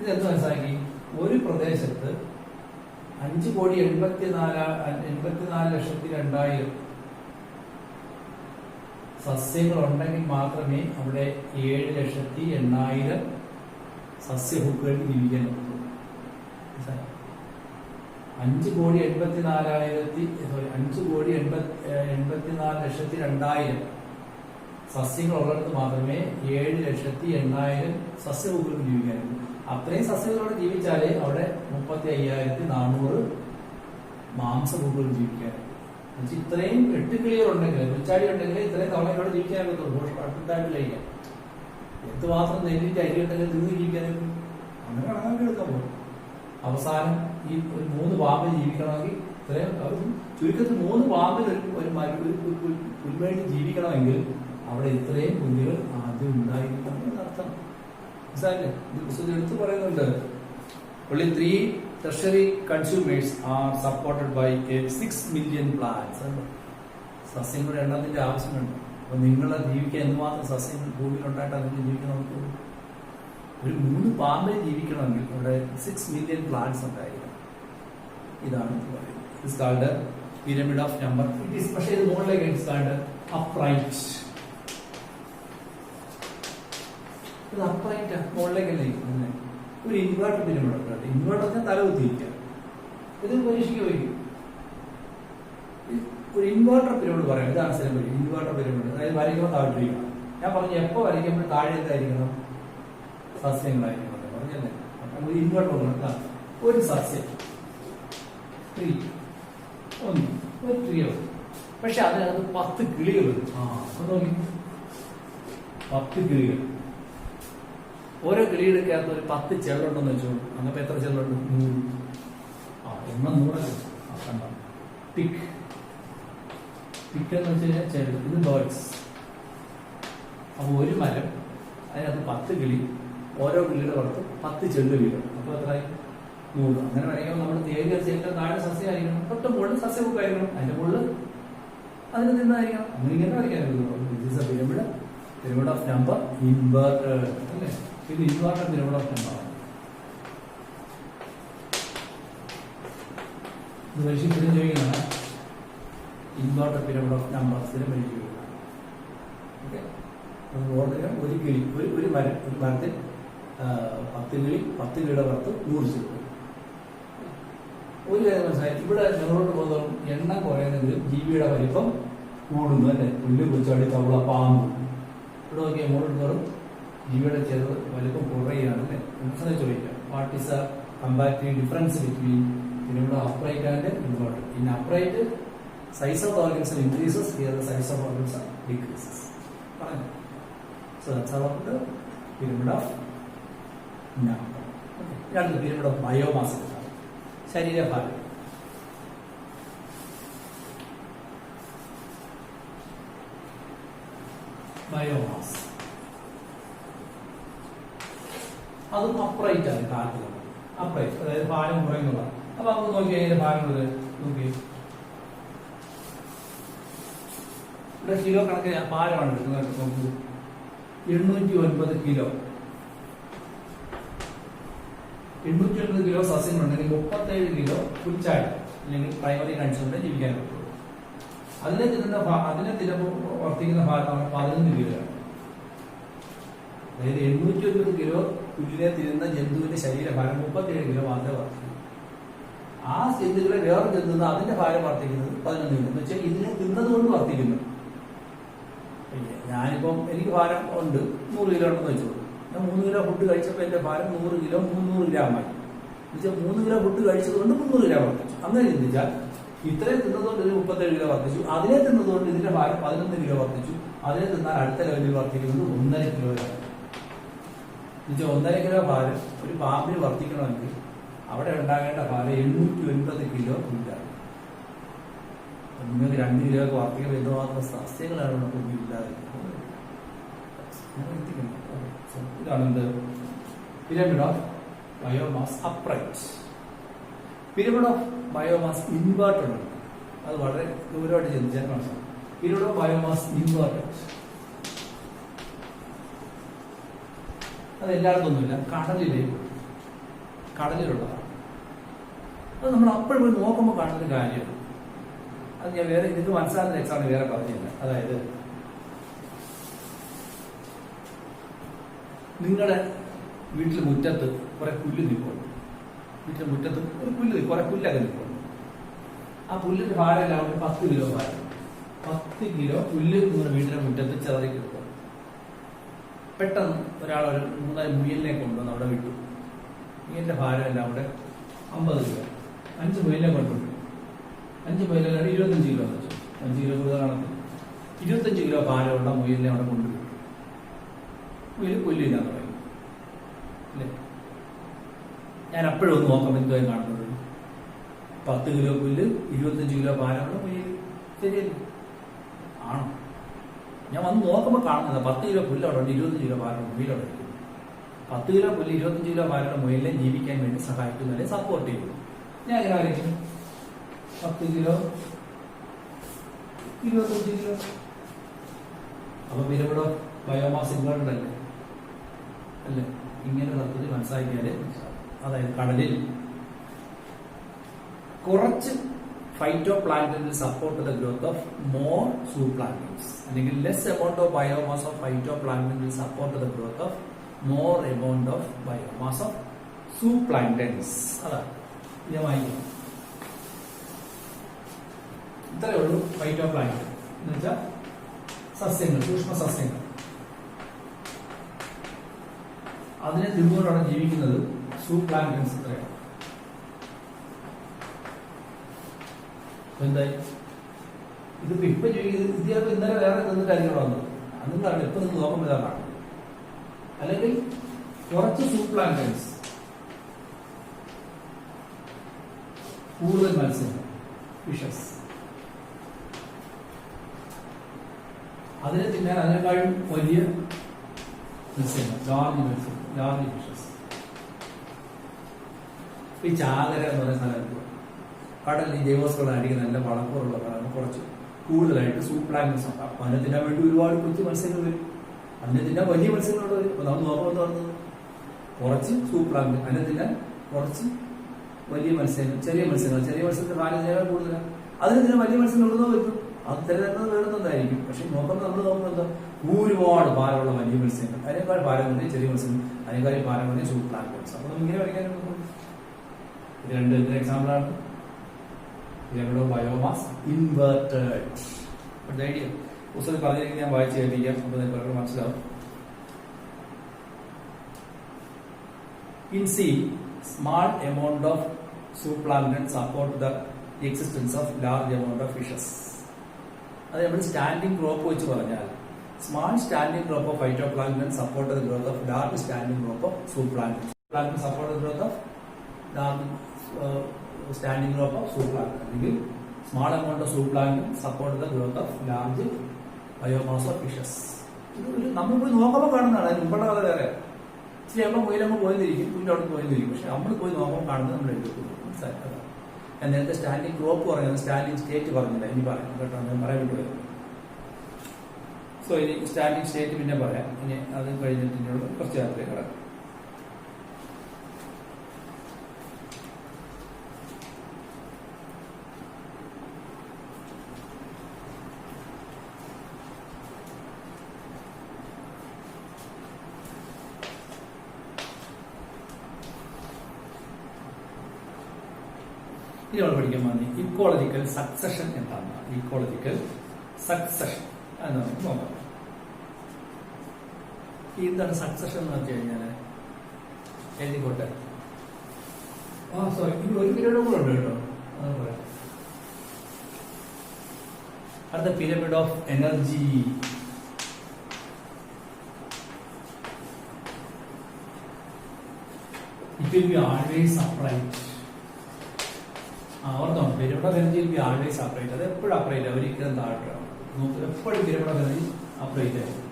ഇതെന്ത് മനസ്സിലാക്കി? ഒരു പ്രദേശത്ത് 5,84,02,000 സസ്യങ്ങൾ ഉണ്ടെങ്കിൽ മാത്രമേ അവിടെ 7,80,000 സസ്യഭുക്കുകൾ ജീവിക്കാൻ പറ്റൂ. 5,84,02,000 സസ്യങ്ങൾ ഉള്ളിടത്ത് മാത്രമേ 7,80,000 സസ്യഭുക്കുകൾ ജീവിക്കാൻ പറ്റൂ. അത്രയും സസ്യങ്ങളോട് ജീവിച്ചാലേ അവിടെ 35,400 മാംസഭുക്കുകൾ ജീവിക്കാൻ. ഇത്രയും 8 കിളികൾ ഉണ്ടെങ്കിൽ പുൽച്ചാടി ഉണ്ടെങ്കിൽ ഇത്രയും തവണയോടെ ജീവിക്കാൻ പറ്റുള്ളൂ. അടുത്തായിട്ട് കഴിക്കാം. എന്തുമാത്രം നെല്ലിന്റെ അരി ഉണ്ടെങ്കിൽ നിന്ന് ജീവിക്കാനും അങ്ങനെ കണക്കാക്കി എടുക്കാൻ പോകും. അവസാനം ഈ ഒരു 3 പാമ്പിൽ ജീവിക്കണമെങ്കിൽ ഇത്രയും ചുരുക്കത്തിൽ 3 പാമ്പിൽ ഒരു പുൽമേട്ടിൽ ജീവിക്കണമെങ്കിൽ അവിടെ ഇത്രയും കുഞ്ഞുകൾ ആദ്യം ഉണ്ടായിരിക്കണം എന്നർത്ഥം. മനസ്സിലായില്ലേ? ഇത് പുസ്തകത്തിൽ എടുത്തു പറയുന്നുണ്ട്. only 3 tertiary consumers are supported by 6 million plants. സസ്യങ്ങളുടെ എണ്ണത്തിന്റെ ആവശ്യമുണ്ട്. അപ്പൊ നിങ്ങളെ ജീവിക്കാൻ എന്തുമാത്രം സസ്യങ്ങൾ ഭൂമിയിൽ ഉണ്ടായിട്ടാണ് നിങ്ങൾ ജീവിക്കണമെങ്കിൽ ഒരു 3 പാമ്പിൽ ജീവിക്കണമെങ്കിൽ അവിടെ 6 million plants ഉണ്ടായിരിക്കണം. ഇതാണ് പറയുന്നത്. It is called a pyramid of number. It is പക്ഷേ ഇത് മുകളിലേക്ക് it is called upright. ഇത് upright മുകളിലേക്കല്ലേ ഒരു ഇൻവേർട്ടർ പിരമിഡ് ഉണ്ട്. ഇൻവേർട്ടർ തല കുത്തിയിരിക്കുക. ഇത് പരീക്ഷയ്ക്ക് പോയി ഒരു ഇൻവേർട്ടർ പിരമിഡ് പറയാം. ഇതാണ് സ്ഥലം വരും ഇൻവേർട്ടർ പിരമിഡ്. അതായത് വരയ്ക്കുമ്പോൾ താഴ്ത്തിരിക്കണം. ഞാൻ പറഞ്ഞു എപ്പോൾ വരയ്ക്കുമ്പോൾ താഴെ എന്തായിരിക്കണം? സസ്യങ്ങളായിരിക്കണം പറഞ്ഞല്ലേ. ഒരു ഇൻവേർട്ടർ ഒരു സസ്യം ട്രീ ഒന്ന് ഒരു ട്രീ ആവും. പക്ഷെ അതിനകത്ത് 10 കിളികൾ വരും. നോക്കി 10 കിളികൾ. ഓരോ കിളിയെടുക്കകത്ത് ഒരു 10 ചെള്ളുണ്ടെന്ന് വെച്ചോളൂ. അങ്ങനത്തെ എത്ര ചെള്ളുണ്ട്? 100. എണ്ണം 100. കണ്ടോ? ടിക്ക് എന്ന് വെച്ച് കഴിഞ്ഞാൽ ചെള്ളു. ഇത് ബേർഡ്സ്. അപ്പൊ ഒരു മരം അതിനകത്ത് 10 കിളി. ഓരോ കിളിയുടെ പുറത്ത് 10 ചെള്ളു വീഴും. അപ്പൊ എത്രയായി? 100. അങ്ങനെ വരയ്ക്കുമ്പോൾ നമ്മൾ തേങ്ങ താഴെ സസ്യമായിരിക്കണം. തൊട്ട് മുകളിൽ സസ്യമുക്കായിരിക്കണം. അതിന്റെ മുകളിൽ അതിന് നിന്നായിരിക്കണം. അങ്ങനെ ഇങ്ങനെ വരയ്ക്കാനുള്ളൂ. പിരമിഡ് ഓഫ് നമ്പർ ഇൻവേർട്ടഡ് അല്ലേ? ഇത് ഇൻവേർട്ടഡ് പിരമിഡ് ഓഫ് നമ്പർ ആണ്. ഇത് പരീക്ഷ സ്ഥിരം ചോദിക്കുന്നതാണ്. ഇൻവേർട്ടഡ് പിരമിഡ് ഓഫ് നമ്പർ സ്ഥിരം പരീക്ഷ ചോദിക്കുന്നതാണ്. ഓക്കെ, ഓർഡർ ഒരു കിളി ഒരു മരത്തിൽ 10 കിളി 10 കിളിയുടെ പുറത്ത് 100 ചെള്ളു. ഒരു കാര്യം മനസ്സിലായി. ഇവിടെ മുന്നോട്ട് പോകുന്നതും എണ്ണം കുറയുന്നെങ്കിലും ജീവിയുടെ വലിപ്പം കൂടുന്നു അല്ലേ? പുല്ല് പുൽച്ചാടി തവള പാമ്പ്. ഇവിടെ നോക്കിയാൽ മുകളിൽ തോറും ജീവിയുടെ ചെറുത് വലിപ്പം കുറയുകയാണ് അല്ലേ? മനസ്സിനെ ചോദിക്കാം. What is a comparative difference between ഇവിടെ upright and inverted? In upright size of organs increases, here the size of organs decreases. പറഞ്ഞു. So that's about the pyramid of number. രണ്ട് പിരമിഡ് ഓഫ് ബയോമാസ്. ശരീരഭാരം. Biomass അതും upright ആണ്. കാലത്ത് upright, അതായത് ഭാരം കുറയുന്നതാണ്. അപ്പൊ നമുക്ക് നോക്കി അതിന്റെ ഭാരം നോക്കി ഇവിടെ കിലോ കണക്കിന് ഭാരമാണ് എടുക്കുന്നത്. നോക്കൂ, 809 കിലോ. 809 കിലോ സസ്യങ്ങളുണ്ടെങ്കിൽ 37 കിലോ പുൽച്ചാടി അല്ലെങ്കിൽ പ്രൈമറി കൺസ്യൂമർ ജീവിക്കാൻ പറ്റുള്ളൂ. അതിനെ വർത്തിക്കുന്ന ഭാരമാണ് 11 കിലോയാണ്. അതായത് 809 കിലോ പുല്ലിനെ തിരുന്ന ജന്തുവിന്റെ ശരീരഭാരം 37 കിലോ മാത്രമേ വർത്തിക്കൂ. ആ ജന്തുക്കളെ വേറെ തിന്നുന്നത് അതിന്റെ ഭാരം വർത്തിക്കുന്നത് 11 കിലോ എന്ന് വെച്ചാൽ ഇതിനെ തിന്നത് കൊണ്ട് വർത്തിക്കുന്നു. ഞാനിപ്പം എനിക്ക് ഭാരം ഉണ്ട് 100 കിലോ ഉണ്ടെന്ന് വെച്ചോളൂ. ഞാൻ 3 കിലോ ഫുഡ് കഴിച്ചപ്പോൾ എന്റെ ഭാരം 100 കിലോ 300 ഗ്രാമായി. എന്നുവെച്ചാൽ 3 കിലോ ഫുഡ് കഴിച്ചത് കൊണ്ട് 300 ഗ്രാം വർദ്ധിച്ചു. അങ്ങനെ ചിന്തിച്ചാൽ ഇത്രയും തിന്നതുകൊണ്ട് ഇതിന് 37 കിലോ വർദ്ധിച്ചു. അതിനെ തിന്നതുകൊണ്ട് ഇതിന്റെ ഭാരം 11 കിലോ വർദ്ധിച്ചു. അതിനെ തിന്നാൽ അടുത്ത ലെവലിൽ വർദ്ധിക്കുന്നത് 1.5 കിലോയാണ്. എന്നുവെച്ചാൽ 1.5 കിലോ ഭാരം ഒരു പാമ്പിന് വർദ്ധിക്കണമെങ്കിൽ അവിടെ ഉണ്ടാകേണ്ട ഭാരം 809 കിലോ ഫുഡാണ്. നിങ്ങൾക്ക് 2 കിലോ ഒക്കെ വർദ്ധിക്കുമ്പോൾ എന്തുമാത്രം സസ്യങ്ങളാണ് നമുക്ക് ഇല്ലാതെ. ഇതാണ് എന്ത്? Pyramid of biomass upright. Pyramid of biomass inverted ഉണ്ട്. അത് വളരെ ദൂരമായിട്ട് ചിന്തിച്ചാൽ മനസ്സിലാവും. പിരമിഡ് ഓഫ് ബയോമാസ് ഇൻവേർട്ടഡ് അത് എല്ലായിടത്തൊന്നുമില്ല. കടലിലുള്ളതാണ്. അത് നമ്മൾ അപ്പോഴും പോയി നോക്കുമ്പോൾ കാണുന്നൊരു കാര്യമാണ്. അത് ഞാൻ വേറെ ഇത് മനസ്സിലാകുന്ന എക്സാം വേറെ പറഞ്ഞില്ല. അതായത് നിങ്ങളുടെ വീട്ടിൽ മുറ്റത്ത് കുറെ പുല്ല് നിൽപ്പുണ്ട്. വീട്ടിലെ മുറ്റത്ത് ഒരു കുറെ പുല്ലൊക്കെ നിൽപ്പുണ്ട്. ആ പുല്ലിന്റെ ഭാരം എല്ലാം 10 കിലോ ഭാരം. 10 കിലോ പുല്ല് നിങ്ങളുടെ വീട്ടിലെ മുറ്റത്ത് ചെറിയ കിട്ടും. പെട്ടെന്ന് ഒരാൾ ഒരു 3 മുയലിനെ കൊണ്ടുവന്ന് അവിടെ വിട്ടു. മുയലിന്റെ ഭാരം എല്ലാം അവിടെ 50 കിലോ. 5 മുയലിനെ കൊണ്ടുപോയി. 5 മുയലല്ലാണ്ട് 25 കിലോ വെച്ചു. 5 കിലോ കൂടുതലാണെങ്കിൽ 25 കിലോ ഭാരമുള്ള മുയലിനെ അവിടെ കൊണ്ടുവരും. മുയൽ പുല്ലില്ല പറയും അല്ലേ? ഞാൻ അപ്പോഴും ഒന്ന് നോക്കാം എന്തോ കാണുന്നത്. 10 കിലോ പുല്ല്, 25 കിലോ ഭാരമുള്ള മുയൽ. ശരിയല്ലേ? ആണോ? ഞാൻ വന്ന് നോക്കുമ്പോൾ കാണുന്നത് 10 കിലോ പുല്ല് അവിടെ ഉണ്ട്, 25 കിലോ ഭാരമുള്ള മുയലവിടെ ഇരിക്കുന്നു. 10 കിലോ പുല്ല് 25 കിലോ ഭാരമുള്ള മുയലിനെ ജീവിക്കാൻ വേണ്ടി സഹായിക്കുന്നു അല്ലെങ്കിൽ സപ്പോർട്ട് ചെയ്യുന്നു. ഞാൻ എങ്ങനെ ആയിരിക്കും? 10 കിലോ 25 കിലോ. അപ്പൊ പിന്നെ ഇവിടെ ബയോമാസ് ഇൻവേർട്ടഡ് അല്ലേ? ഇങ്ങനെ തത്വത്തിൽ മനസ്സിലാക്കിയാല് അതായത് കടലിൽ കുറച്ച് phytoplankton will support the growth of more zooplanktons, അല്ലെങ്കിൽ less amount of biomass of phytoplankton will support the growth of more amount of biomass of zooplanktons. അതാണ് ഞാൻ വായിക്കുന്നത്. ഇത്രയേ ഉള്ളൂ ഫൈറ്റോ പ്ലാങ്ടൺ എന്ന് വെച്ചാൽ സസ്യങ്ങൾ, സൂക്ഷ്മ സസ്യങ്ങൾ. അതിനെ തിന്നുകൊണ്ടാണ് ജീവിക്കുന്നത് സൂപ്ലാങ്ടൺസ്. ഇത്രയാണ്. എന്തായി ഇതിപ്പോ ഇപ്പൊ ജീവിക്കുന്നത്? ഇത് ചിലപ്പോൾ ഇന്നലെ വേറെ നിന്നിട്ടായിരിക്കും വന്നത്. അതൊന്നും ഇപ്പൊ നിന്ന് നോക്കുമ്പോൾ ഇതാ കാണുന്നത്. അല്ലെങ്കിൽ കുറച്ച് സൂപ്ലാങ്ടൺസ്, കൂടുതൽ മത്സ്യങ്ങൾ, ഫിഷസ്. അതിനെ തിന്നാൻ അതിനേക്കാളും വലിയ മത്സ്യങ്ങൾ, ലാർജ് ഫിഷസ്. ഈ ചാകര എന്ന് പറയുന്ന സ്ഥലത്ത് കടലിൽ ജൈവവസ്തുക്കൾ അടിക്കുന്ന നല്ല വളക്കൂറുള്ള കാരണം കുറച്ച് കൂടുതലായിട്ട് സൂപ്ലാങ്ടൺസ് ഉണ്ടാകും. അപ്പൊ അതിനെ തിന്നാൻ വേണ്ടി ഒരുപാട് കൊച്ചു മത്സ്യങ്ങൾ വരും. അതിനെ തിന്നാൻ വലിയ മത്സ്യങ്ങളോട് വരും. അപ്പൊ നമ്മൾ നോക്കുമ്പോൾ പറഞ്ഞത് കുറച്ച് സൂപ്ലാങ്ടൺ, അതിനെ തിന്നാൻ കുറച്ച് വലിയ മത്സ്യങ്ങൾ, ചെറിയ മത്സ്യത്തിന്റെ ഭാരം കൂടുതലാണ്. അതിന് തിന്നാൻ വലിയ മത്സ്യങ്ങൾ ഉള്ളതോ വരും. അത് തിരഞ്ഞെടുക്കുന്നത് വേണമെന്നതായിരിക്കും. പക്ഷെ നോക്കുമ്പോൾ നമ്മൾ നോക്കുന്നത് ഒരുപാട് ഭാരമുള്ള വലിയ മത്സ്യങ്ങൾ, അതിനേക്കാൾ ഭാരം കൊണ്ട് ചെറിയ മത്സ്യങ്ങൾ, അതിനേക്കാൾ ഭാരം കൊണ്ട് സൂപ്ലാങ്ടൺസ്. അപ്പൊ നമുക്ക് ഇങ്ങനെ പഠിക്കാൻ ഇത് രണ്ട് എന്തൊരു എക്സാമ്പിളാണ്. Pyramid of biomass inverted. Idea പുസ്തകം പറഞ്ഞിരിക്കുന്നത് ഞാൻ വായിച്ചു കേൾപ്പിക്കാം. അപ്പൊ നിങ്ങൾക്ക് മനസ്സിലാവും. In sea, small amount of zooplankton support the existence of large amount of fishes. അത് നമ്മൾ സ്റ്റാൻഡിംഗ് ക്രോപ്പ് വെച്ച് പറഞ്ഞാൽ small standing crop of phytoplankton support the growth of large standing crop of zooplankton. Plankton support the growth of large standing crop of zooplankton. അല്ലെങ്കിൽ small amount of zooplankton support the growth of large biomass of fishes. ഇത് നമ്മൾ പോയി നോക്കുമ്പോൾ കാണുന്നതാണ്. അതിന് മുമ്പുള്ള കഥ വേറെ. ചിലപ്പോൾ മുയിലങ്ങ് പോയിരിക്കും, പുല്ലവിടെ പോയിരിക്കും. പക്ഷെ നമ്മൾ പോയി നോക്കുമ്പോൾ കാണുന്നത് നമ്മൾ എടുക്കുന്നു. മനസ്സിലാക്കുക. ഞാൻ നേരത്തെ സ്റ്റാൻഡിംഗ് ക്രോപ്പ് പറയുന്നത് സ്റ്റാൻഡിംഗ് സ്റ്റേറ്റ് പറഞ്ഞില്ല. ഇനി പറയാം കേട്ടോ, ഞാൻ പറയാൻ വിട്ടു വരും. സോ ഇനി സ്റ്റാൻഡിംഗ് സ്റ്റേറ്റ് പിന്നെ പറയാം. ഇനി അത് കഴിഞ്ഞിട്ട് ഇനിയുള്ള കുറച്ച് യാത്രയിൽ കിടക്കാം. ഇനി നമ്മൾ പഠിക്കാൻ പോകുന്നത് ഇക്കോളജിക്കൽ സക്സഷൻ എന്താണ്. ഇക്കോളജിക്കൽ സക്സഷൻ എന്ന് നമുക്ക് നോക്കാം. എന്താണ് സക്സഷൻ എന്ന് വെച്ച് കഴിഞ്ഞാൽ എഴുതിക്കോട്ടെ. സോറി, ഇനി ഒരു പീരീഡ് കൂടെ ഉണ്ട് കേട്ടോ. അത് പറയാം. അടുത്ത pyramid of energy. It will be always upright. ഓർത്തോണം, pyramid of energy will be always upright. അത് എപ്പോഴും അപ്രൈറ്റ്, ഒരിക്കലും താഴ്ത്തണം. നമുക്ക് എപ്പോഴും പിരമിഡ് ഓഫ് എനർജി അപ്രൈറ്റ് ആയിരിക്കും.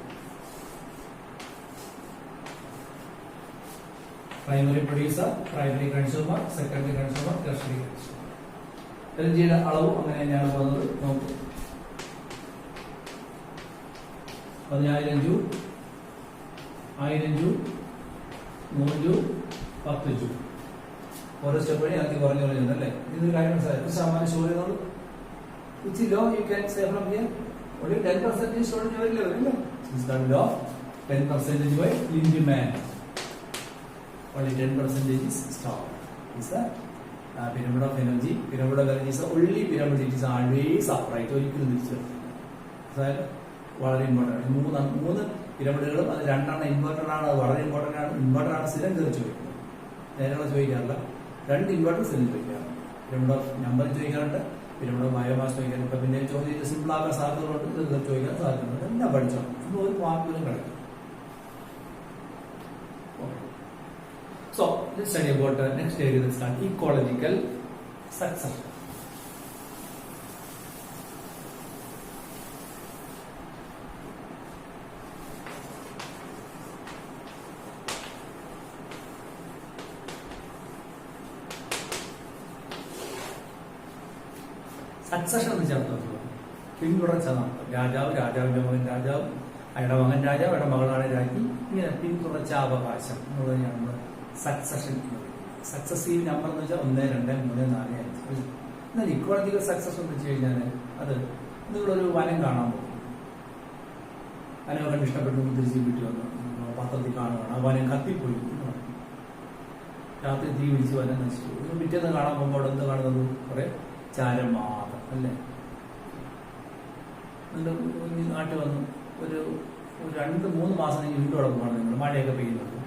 Primary producer, primary consumer, secondary consumer, tertiary consumer. എനർജിയുടെ അളവും അങ്ങനെ തന്നെയാണ് പോകുന്നത്. നമുക്ക് 10,000 ജൂൾ, 1000 ജൂൾ, 100 ജൂൾ, 10 ജൂൾ. ഓരോ സ്റ്റെപ്പ് വഴി അതിന് കുറഞ്ഞു കുറഞ്ഞത് അല്ലേ. ഇതൊരു കാര്യം മനസ്സിലായി. ശതമാനം സ്റ്റോർ ചെയ്തോളൂ. It's low you can say from here only 10% store ചെയ്യില്ല വരില്ല. It's the low 10% by in demand. only 10% is stored. Is the pyramid of energy. Pyramid of energy is the only pyramid. It is always upright. ഒരിക്കലും തിരിച്ചു അതായത് വളരെ important. മൂന്ന് പിരമിഡുകളും അത് രണ്ടെണ്ണം inverter ആണ്. അത് വളരെ ഇമ്പോർട്ടൻ്റ് ആണ്. ഇൻവെർട്ടർ ആണ് സ്ഥിരം കയറി ചോദിക്കുന്നത്. നേരെയുള്ള ചോദിക്കാറില്ല. 2 ഇൻവെർട്ടർ സ്ഥിരം ചോദിക്കാറുണ്ട്. പിരമിഡ് ഓഫ് നമ്പർ ചോദിക്കാറുണ്ട്, പിന്നെ നമ്മുടെ ബയോമാസ് ചോദിക്കാൻ ഇപ്പം പിന്നെ ചോദ്യം സിമ്പിളാക്കാൻ സാധ്യതകളുണ്ട്, ഇത് ചോദിക്കാൻ സാധ്യതയുണ്ട്. എല്ലാം പഠിച്ചോ, നമ്മൾ ഒരു മാർക്കിലും കളിക്കും. So let's study about the next area, that's called ecological succession. Succession എന്ന് ചേർത്ത് പിന്തുടർച്ച നടത്തും. രാജാവ്, രാജാവിന്റെ മകൻ രാജാവ്, അയാളുടെ മകൻ രാജാവ്, അയാളുടെ മകളാണ് രാജ്ഞി. ഇങ്ങനെ പിന്തുടർച്ചാവകാശം എന്നുള്ളതാണ് നമ്മൾ സക്സഷൻ. സക്സസീവ് നമ്പർ എന്ന് വെച്ചാൽ 1, 2, 3, 4, 5. എന്നാൽ ഇക്കോളജിക്കൽ സക്സസ് എന്ന് വെച്ച് കഴിഞ്ഞാൽ അത് നിങ്ങളൊരു വനം കാണാൻ പോകും. വനം കണ്ട് ഇഷ്ടപ്പെട്ടു തിരിച്ച് വീട്ടിൽ വന്നു പത്രത്തിൽ കാണുകയാണ്, ആ വനം കത്തിപ്പോയി, രാത്രി തീ പിടിച്ച് വനം നശിച്ചു. പിറ്റേന്ന് കാണാൻ പോകുമ്പോൾ അവിടെ എന്ത് കാണുന്നത്? കുറെ ചാരം മാത്രം അല്ലേ. നാട്ടിൽ വന്നു ഒരു 2-3 മാസം കഴിഞ്ഞ് വീണ്ടും കിടക്കുമ്പോൾ നിങ്ങൾ മഴയൊക്കെ പെയ്യുന്നുണ്ട്.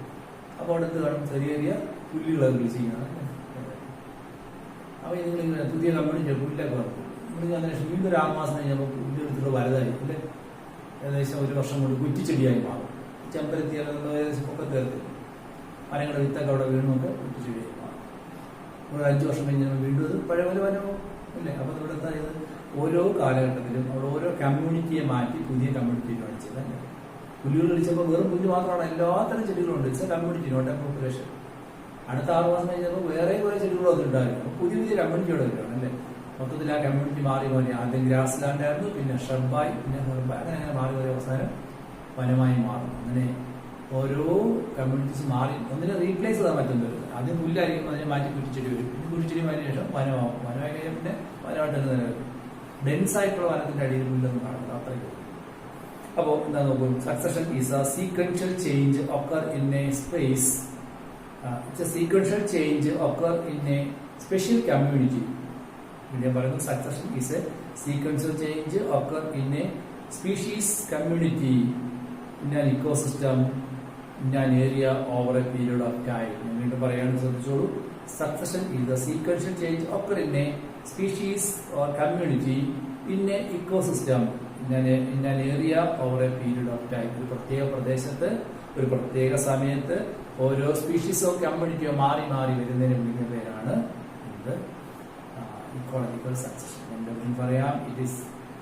അപ്പോൾ അടുത്ത് കാണും ചെറിയ ചെറിയ പുല്ലുകളൊക്കെ വിളിച്ചിരിക്കുന്നത്. അപ്പോൾ നിങ്ങൾ പുതിയ കമ്പനി പുല്ലൊക്കെ വന്നു നിങ്ങൾ അതിന് വീണ്ടും ഒരു 6 മാസം കഴിഞ്ഞപ്പോൾ പുല്ലെടുത്തിട്ട് വലുതായി അല്ലേ. ഏകദേശം 1 വർഷം കൊണ്ട് കുറ്റിച്ചെടിയായി മാറും. ചെമ്പരത്തിയൊക്കെ നമ്മൾ ഏകദേശം പൊക്കത്ത് കയറി മരങ്ങളുടെ വിത്തൊക്കെ അവിടെ വീണുകൊണ്ട് കുറ്റിച്ചെടിയായി മാറും. ഒരു 5 വർഷം കഴിഞ്ഞാൽ വീണ്ടും അത് പഴയ പോലെ വനമോ അല്ലേ. അപ്പോൾ ഇവിടെ എന്താ ചെയ്ത് ഓരോ കാലഘട്ടത്തിലും അവിടെ ഓരോ കമ്മ്യൂണിറ്റിയെ മാറ്റി പുതിയ കമ്മ്യൂണിറ്റിയിൽ കാണിച്ചത് അല്ലേ. പുല്ലുകൾ കളിച്ചപ്പോൾ വെറും പുല്ല് മാത്രമാണ്, എല്ലാത്തരം ചെടികളുണ്ട്. It's a community, not a population. അടുത്ത 6 മാസം കഴിഞ്ഞപ്പോൾ വേറെ കുറെ ചെടികളൊന്നും ഉണ്ടായിരുന്നു. അപ്പോൾ പുതിയ പുതിയ കമ്മ്യൂണിറ്റിയോടെ വരികയാണ് അല്ലേ. മൊത്തത്തിൽ ആ കമ്മ്യൂണിറ്റി മാറി മാറി ആദ്യം ഗ്രാസ് ലാൻഡ് ആയിരുന്നു, പിന്നെ ഷർബായി, പിന്നെ ഹെർബായി, അങ്ങനെ മാറി മാറി അവസാനം വനമായി മാറും. അങ്ങനെ ഓരോ കമ്മ്യൂണിറ്റീസ് മാറി ഒന്നിനെ റീപ്ലേസ് ചെയ്യാൻ പറ്റുന്നത്. ആദ്യം പുല്ലായിരിക്കും, അതിനെ മാറ്റി കുറ്റിച്ചെടി വരും, പിന്നെ കുറ്റിച്ചെടി മാറ്റിയ ശേഷം വനമാവും. വനമായി കഴിഞ്ഞാൽ പിന്നെ വനമായിട്ട് തന്നെ നിലനിൽക്കും. ഡെൻസ് ആയിട്ടുള്ള വനത്തിന്റെ അടിയിൽ പുല്ലൊന്നും കാണുന്നത് അത്രയ്ക്ക്. അപ്പോൾ എന്താ നോക്കും, succession is a sequential change occur in a space. It's a sequential change occur in a special community. ഞാൻ പറയുന്നത് succession is a sequential change occur in a species community in an ecosystem in an area over a period of time. ഞാൻ വീണ്ടും പറയാൻ ശ്രദ്ധിച്ചോളൂ. Succession is a sequential change occur in a species or community in a ecosystem in an area over a period of time. ഒരു പ്രത്യേക പ്രദേശത്ത് ഒരു പ്രത്യേക സമയത്ത് ഓരോ സ്പീഷീസോ കമ്മ്യൂണിറ്റിയോ മാറി മാറി വരുന്നതിന് വിളിക്കുന്ന പേരാണ് ഇത് ഇക്കോളജിക്കൽ സക്സഷൻ. എന്തെങ്കിലും പറയാം, it is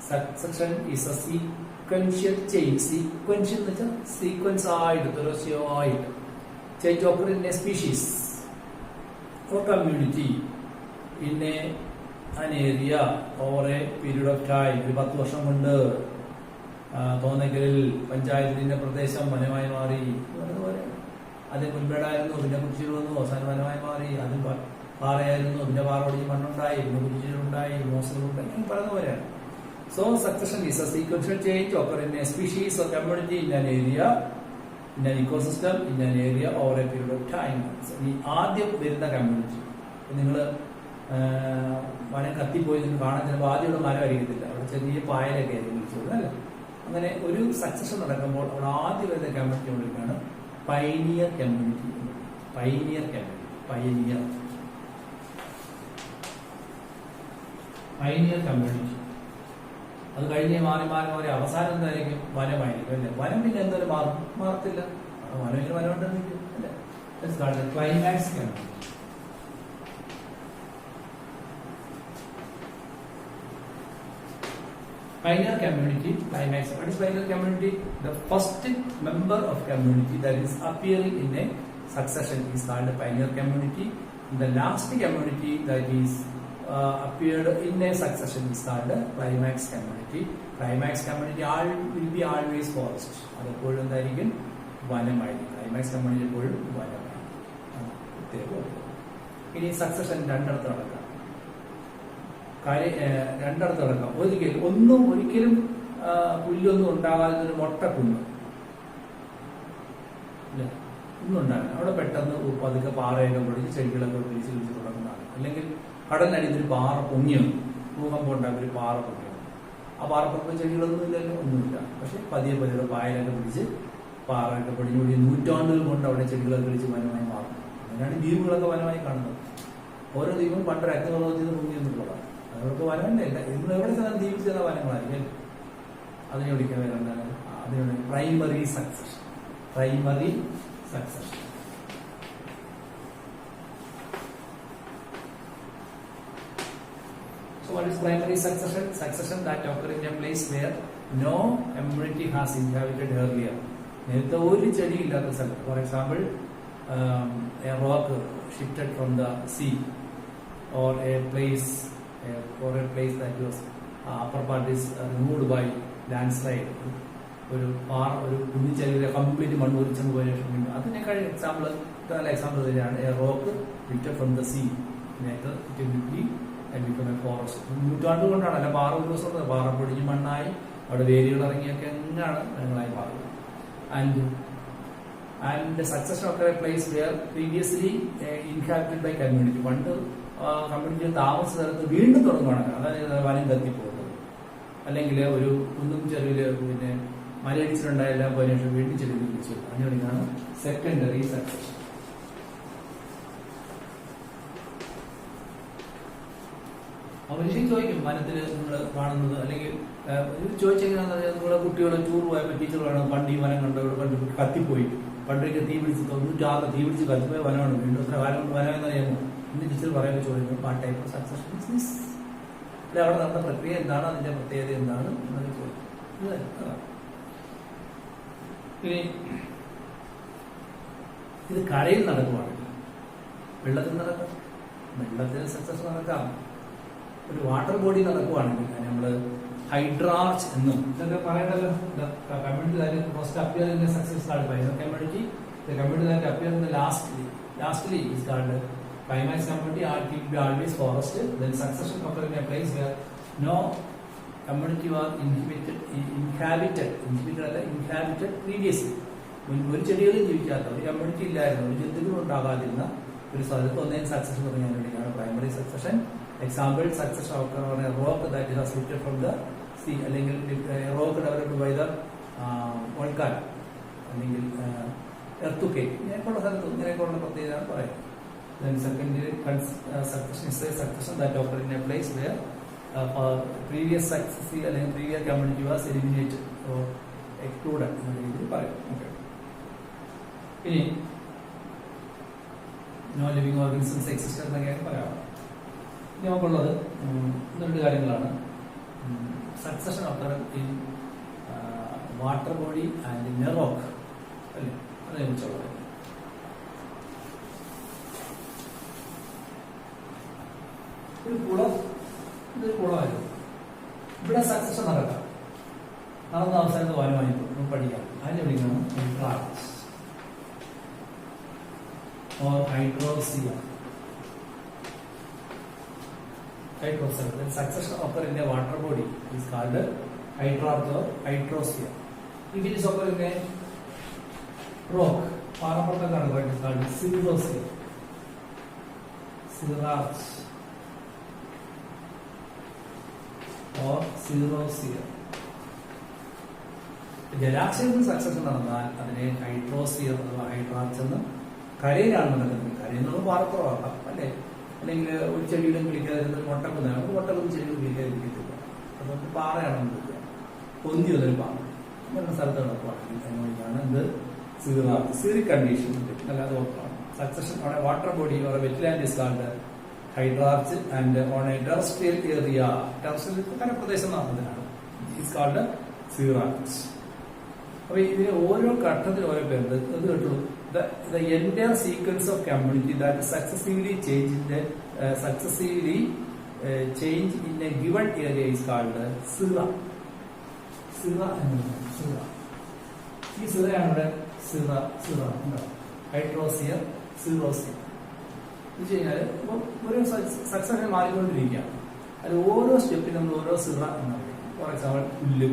succession is a sequential change. Sequential എന്ന് വെച്ചാൽ സീക്വൻസ് ആയിട്ട് തുടർച്ചയായിട്ട് change ochre in A species or community in A an area over a period of time. ഒരു 10 വർഷം കൊണ്ട് തോന്നക്കലിൽ പഞ്ചായത്തിന്റെ പ്രദേശം വനമായി മാറി. ആദ്യം പുൽമേടായിരുന്നു, പിന്നെ കുറ്റിച്ചെടി വന്നു, അവസാനം വനമായി മാറി. ആദ്യം പാറയായിരുന്നു, പിന്നെ പാറ ഒടിഞ്ഞ് മണ്ണുണ്ടായി, പിന്നെ കുറ്റിച്ചെടി ഉണ്ടായി, മോശങ്ങളുണ്ടായി, ഇങ്ങനെ പറയുന്ന പോലെയാണ്. So succession is a sequential change occur in a species or community in an area in an ecosystem in an area over a period of time. ഈ ആദ്യം വരുന്ന കമ്മ്യൂണിറ്റി നിങ്ങൾ വനം കത്തിപ്പോയി നിങ്ങൾ കാണാൻ ചിലപ്പോൾ ആദ്യം ഇവിടെ മരം അരിക്കത്തില്ല, അവിടെ ചെറിയ പായലൊക്കെ ആയിരിക്കും വിളിച്ചത് അല്ലേ. അങ്ങനെ ഒരു സക്സഷൻ നടക്കുമ്പോൾ അവിടെ ആദ്യം വരുന്ന കമ്മ്യൂണിറ്റി വിളിക്കുകയാണ് pioneer community. Pioneer community, pioneer community. അത് കഴിഞ്ഞ് മാറി മാറി മാറി അവസാനം എന്തായിരിക്കും? വനമായിരിക്കും അല്ലേ. വനം പിന്നെ എന്തായാലും മാറത്തില്ല, വനം ഇങ്ങനെ വനമുണ്ടെന്നിരിക്കും അല്ലേ. Climax community. Pioneer community, climax. What is pioneer community? The first member of community that is appearing in a succession is called a pioneer community. The last community that is appeared in a succession is called a climax community. Climax community will be always forest. അത് എപ്പോഴും എന്തായിരിക്കും? വനമായിരിക്കും. Climax community എപ്പോഴും വനമായിരിക്കും. ഇനി succession രണ്ടിടത്ത് നടക്കാം. രണ്ടിടത്ത് നടക്കാം. ഒരിക്കലും പുല്ലൊന്നും ഉണ്ടാകാതെ ഒരു മൊട്ടക്കുന്ന് അല്ലേ, ഒന്നും ഉണ്ടാകില്ല. അവിടെ പെട്ടെന്ന് പതുക്കെ പാറയൊക്കെ പൊടിച്ച് ചെടികളൊക്കെ വിളിച്ച് തുടങ്ങുന്നതാണ്. അല്ലെങ്കിൽ കടലിനടിയിൽ ഒരു പാറ പൊങ്ങിയാണ്, ഭൂകമ്പം ഉണ്ടാക്കി ഒരു പാറ പൊങ്ങിയാണ്. ആ പാറപ്പൊക്കെ ചെടികളൊന്നും ഇല്ലല്ലോ, ഒന്നുമില്ല. പക്ഷെ പതിയെ പതിയെ പായലൊക്കെ പിടിച്ച് പാറയൊക്കെ പൊടിഞ്ഞു പൊടി നൂറ്റാണ്ടുകൾ കൊണ്ട് അവിടെ ചെടികളൊക്കെ പിടിച്ച് വനമായി മാറും. അങ്ങനെയാണ് ദ്വീപുകളൊക്കെ വനമായി കാണുന്നത്. ഓരോ ദ്വീപും പണ്ട് രക്തപർവ്വതത്തിൽ നിന്ന് പൊങ്ങിയെന്നുള്ളതാണ്. അവർക്ക് വനം ഇല്ല. ഇന്ന് എവിടെ ചെന്നാൽ ജീവിച്ചിരുന്ന വനങ്ങളായിരിക്കും. അതിനെ വിളിക്കാൻ എന്താണ്? അതിനാണ് primary succession. Primary succession. So what is primary succession? Succession that occur in a place where no community has inhabited earlier. നേരത്തെ ഒരു ചെടി ഇല്ലാത്ത സ്ഥലം. For example a rock shifted from the sea or a place that was upper part is removed by landslide. ഒരു കുന്നിച്ചെടിയിലെ complete മണ്ണ് ഒലിച്ചെന്ന് പോയ ശേഷം അതിനേക്കാൾ എക്സാമ്പിൾ തന്നെയാണ് a rock lifted from the sea. Later it will be become a forest. നൂറ്റാണ്ട് കൊണ്ടാണ്. അല്ല, പാറ ഒരു ദിവസം പാറ പൊടിഞ്ഞ് മണ്ണായി അവിടെ വേരുകൾ ഇറങ്ങിയൊക്കെ എങ്ങനെയാണ് മരങ്ങളായി മാറുന്നത്. And succession of a place where previously inhabited by community. പണ്ട് കമ്മ്യൂണിറ്റി താമസ സ്ഥലത്ത് വീണ്ടും തുടങ്ങുകയാണ്. അതായത് വനം കത്തിപ്പോകുന്നത്, അല്ലെങ്കിൽ ഒരു കുന്നും ചെറുവില് പിന്നെ മലയിടിച്ചിട്ടുണ്ടായ എല്ലാം പോയ ശേഷം വീണ്ടും ചെടി പിടിച്ചു. അങ്ങനെയാണ് സെക്കൻഡറി സക്സഷൻ. മനുഷ്യൻ ചോദിക്കും, വനത്തിൽ നിങ്ങൾ കാണുന്നത് അല്ലെങ്കിൽ ചോദിച്ചെങ്ങനെയാണെന്ന് പറഞ്ഞാൽ നിങ്ങളുടെ കുട്ടികൾ ടൂർ പോയപ്പോൾ ടീച്ചർ പറയണം പണ്ട് ഈ വനം കണ്ടോ പണ്ട് കത്തിപ്പോയി, പണ്ടൊക്കെ തീ പിടിച്ച് 96 തീ പിടിച്ച് കത്തിപ്പോയ വനമാണ്, വീണ്ടും വനം എന്നറിയാമോ ഇന്ന് ടീച്ചർ പറയുമ്പോൾ ചോദിക്കും ആ ടൈപ്പ് ഓഫ് സക്സഷൻ ബിസിനസ്. അല്ലെ, അവിടെ നടന്ന പ്രക്രിയ എന്താണ്, അതിന്റെ പ്രത്യേകത എന്താണ് എന്നൊക്കെ ചോദിക്കും. ഇനി ഇത് കരയിൽ നടക്കുവാണെങ്കിൽ വെള്ളത്തിൽ നടക്കാം. വെള്ളത്തിൽ സക്സസ് നടക്കാം. ഒരു വാട്ടർ ബോഡി നടക്കുവാണെങ്കിൽ നമ്മൾ ഹൈഡ്രാർച്ച് എന്നും ഇതൊക്കെ പറയണല്ലോ. Community first appear in success card by community. Community appear in lastly is called climax community or it will be always forest. Then succession occur in a place where no community was inhabited previously. ഒരു ചെടികളും ജീവിക്കാത്ത, ഒരു community ഇല്ലായിരുന്നു, ഒരു ജന്തുക്കളും ഉണ്ടാകാതിരുന്ന ഒരു സ്ഥലത്ത് ഒന്നേ succession പറയാൻ വേണ്ടിയാണ് primary succession. Example succession occur on a rock that is lifted from the sea, അല്ലെങ്കിൽ റോക്ക് ഡെവലപ്ഡ് ബൈ ദ വോൾക്കാൻ, അല്ലെങ്കിൽ എർത്തുകേക്ക്, ഇങ്ങനെയൊക്കെയുള്ള സ്ഥലത്ത് ഇങ്ങനെയൊക്കെയുള്ള പ്രത്യേകത പറയും. Then secondary succession is a succession that occur in a place where previous success അല്ലെങ്കിൽ previous community was eliminated or excluded എന്ന രീതിയിൽ പറയും. ഓക്കെ, ഇനി നോ ലിവിംഗ് ഓർഗാനിസംസ് എക്സിസ്റ്റ് എന്നൊക്കെയാണ് പറയാം. ഇനി നമുക്കുള്ളത് രണ്ട് കാര്യങ്ങളാണ്. Succession ochre in water body and in A rock, അല്ലേ, അതിനെക്കുറിച്ചുള്ളത്. ഒരു കുളം, ഇതൊരു കുളമായിരുന്നു. ഇവിടെ സക്സഷൻ നടക്കാം. നടന്ന അവസാനത്ത് വനമായി നമുക്ക് പഠിക്കാം. അതിനെ വിളിക്കണം ഹൈഡ്രാർച്ച് or ഹൈഡ്രോസിയ. Hydrosphere. Then succession occur in a water body is called hydrarch or hydrosphere. If it is occur in a rock, പാറപ്പുറത്താണ് it is called cirrhosphere. Cirrarch or cirrhosphere. ജലാശയത്തിൽ സക്സഷൻ നടന്നാൽ അതിനെ ഹൈഡ്രോസ്ഫിയർ അഥവാ ഹൈഡ്രാർച്ച് എന്ന്. കരയിലാണ് നടക്കുന്നത്. കരയെന്നുള്ള പാറപ്പുറമാക്കാം, അല്ലേ, അല്ലെങ്കിൽ ഒരു ചെടിയിലും വിളിക്കാതിരുന്നത് മുട്ടക്കുന്ന്, നമുക്ക് മുട്ടക്കുന്ന് ചെടികൾ വിളിക്കാതിരിക്കത്തില്ല. അതുകൊണ്ട് പാറയാണ് വിളിക്കുക. പൊന്തി വന്നൊരു പാറ അങ്ങനെയുള്ള സ്ഥലത്ത് നടക്കുവാണെങ്കിൽ അതിനാണ് എന്ത് സീറി കണ്ടീഷൻ. അല്ലാതെ ഓർക്കണം succession on a water body or a wetland is called hydrarch and on a terrestrial area, terrestrial കരപ്രദേശം നടന്നതിനാണ് ഇസ് കാൾഡ് സീറാർച്ച്. അപ്പൊ ഇതിന് ഓരോ ഘട്ടത്തിൽ ഓരോ പേരുണ്ട്. അത് കേട്ടുള്ളൂ. The entire sequence of community that successively change in a given area is called Sira. Sira എന്നതാണ് Sira. ഈ സിറയാണ് ഇവിടെ സിറ ഹൈഡ്രോസിയർ സിറോസിയർ. എന്ന് കഴിഞ്ഞാൽ ഒരു സക്സഷൻ മാറിക്കൊണ്ടിരിക്കുകയാണ്. അതിൽ ഓരോ സ്റ്റെപ്പിലും നമ്മൾ ഓരോ സിറ എന്നറിയാം. ഫോർ എക്സാമ്പിൾ പുല്ല്,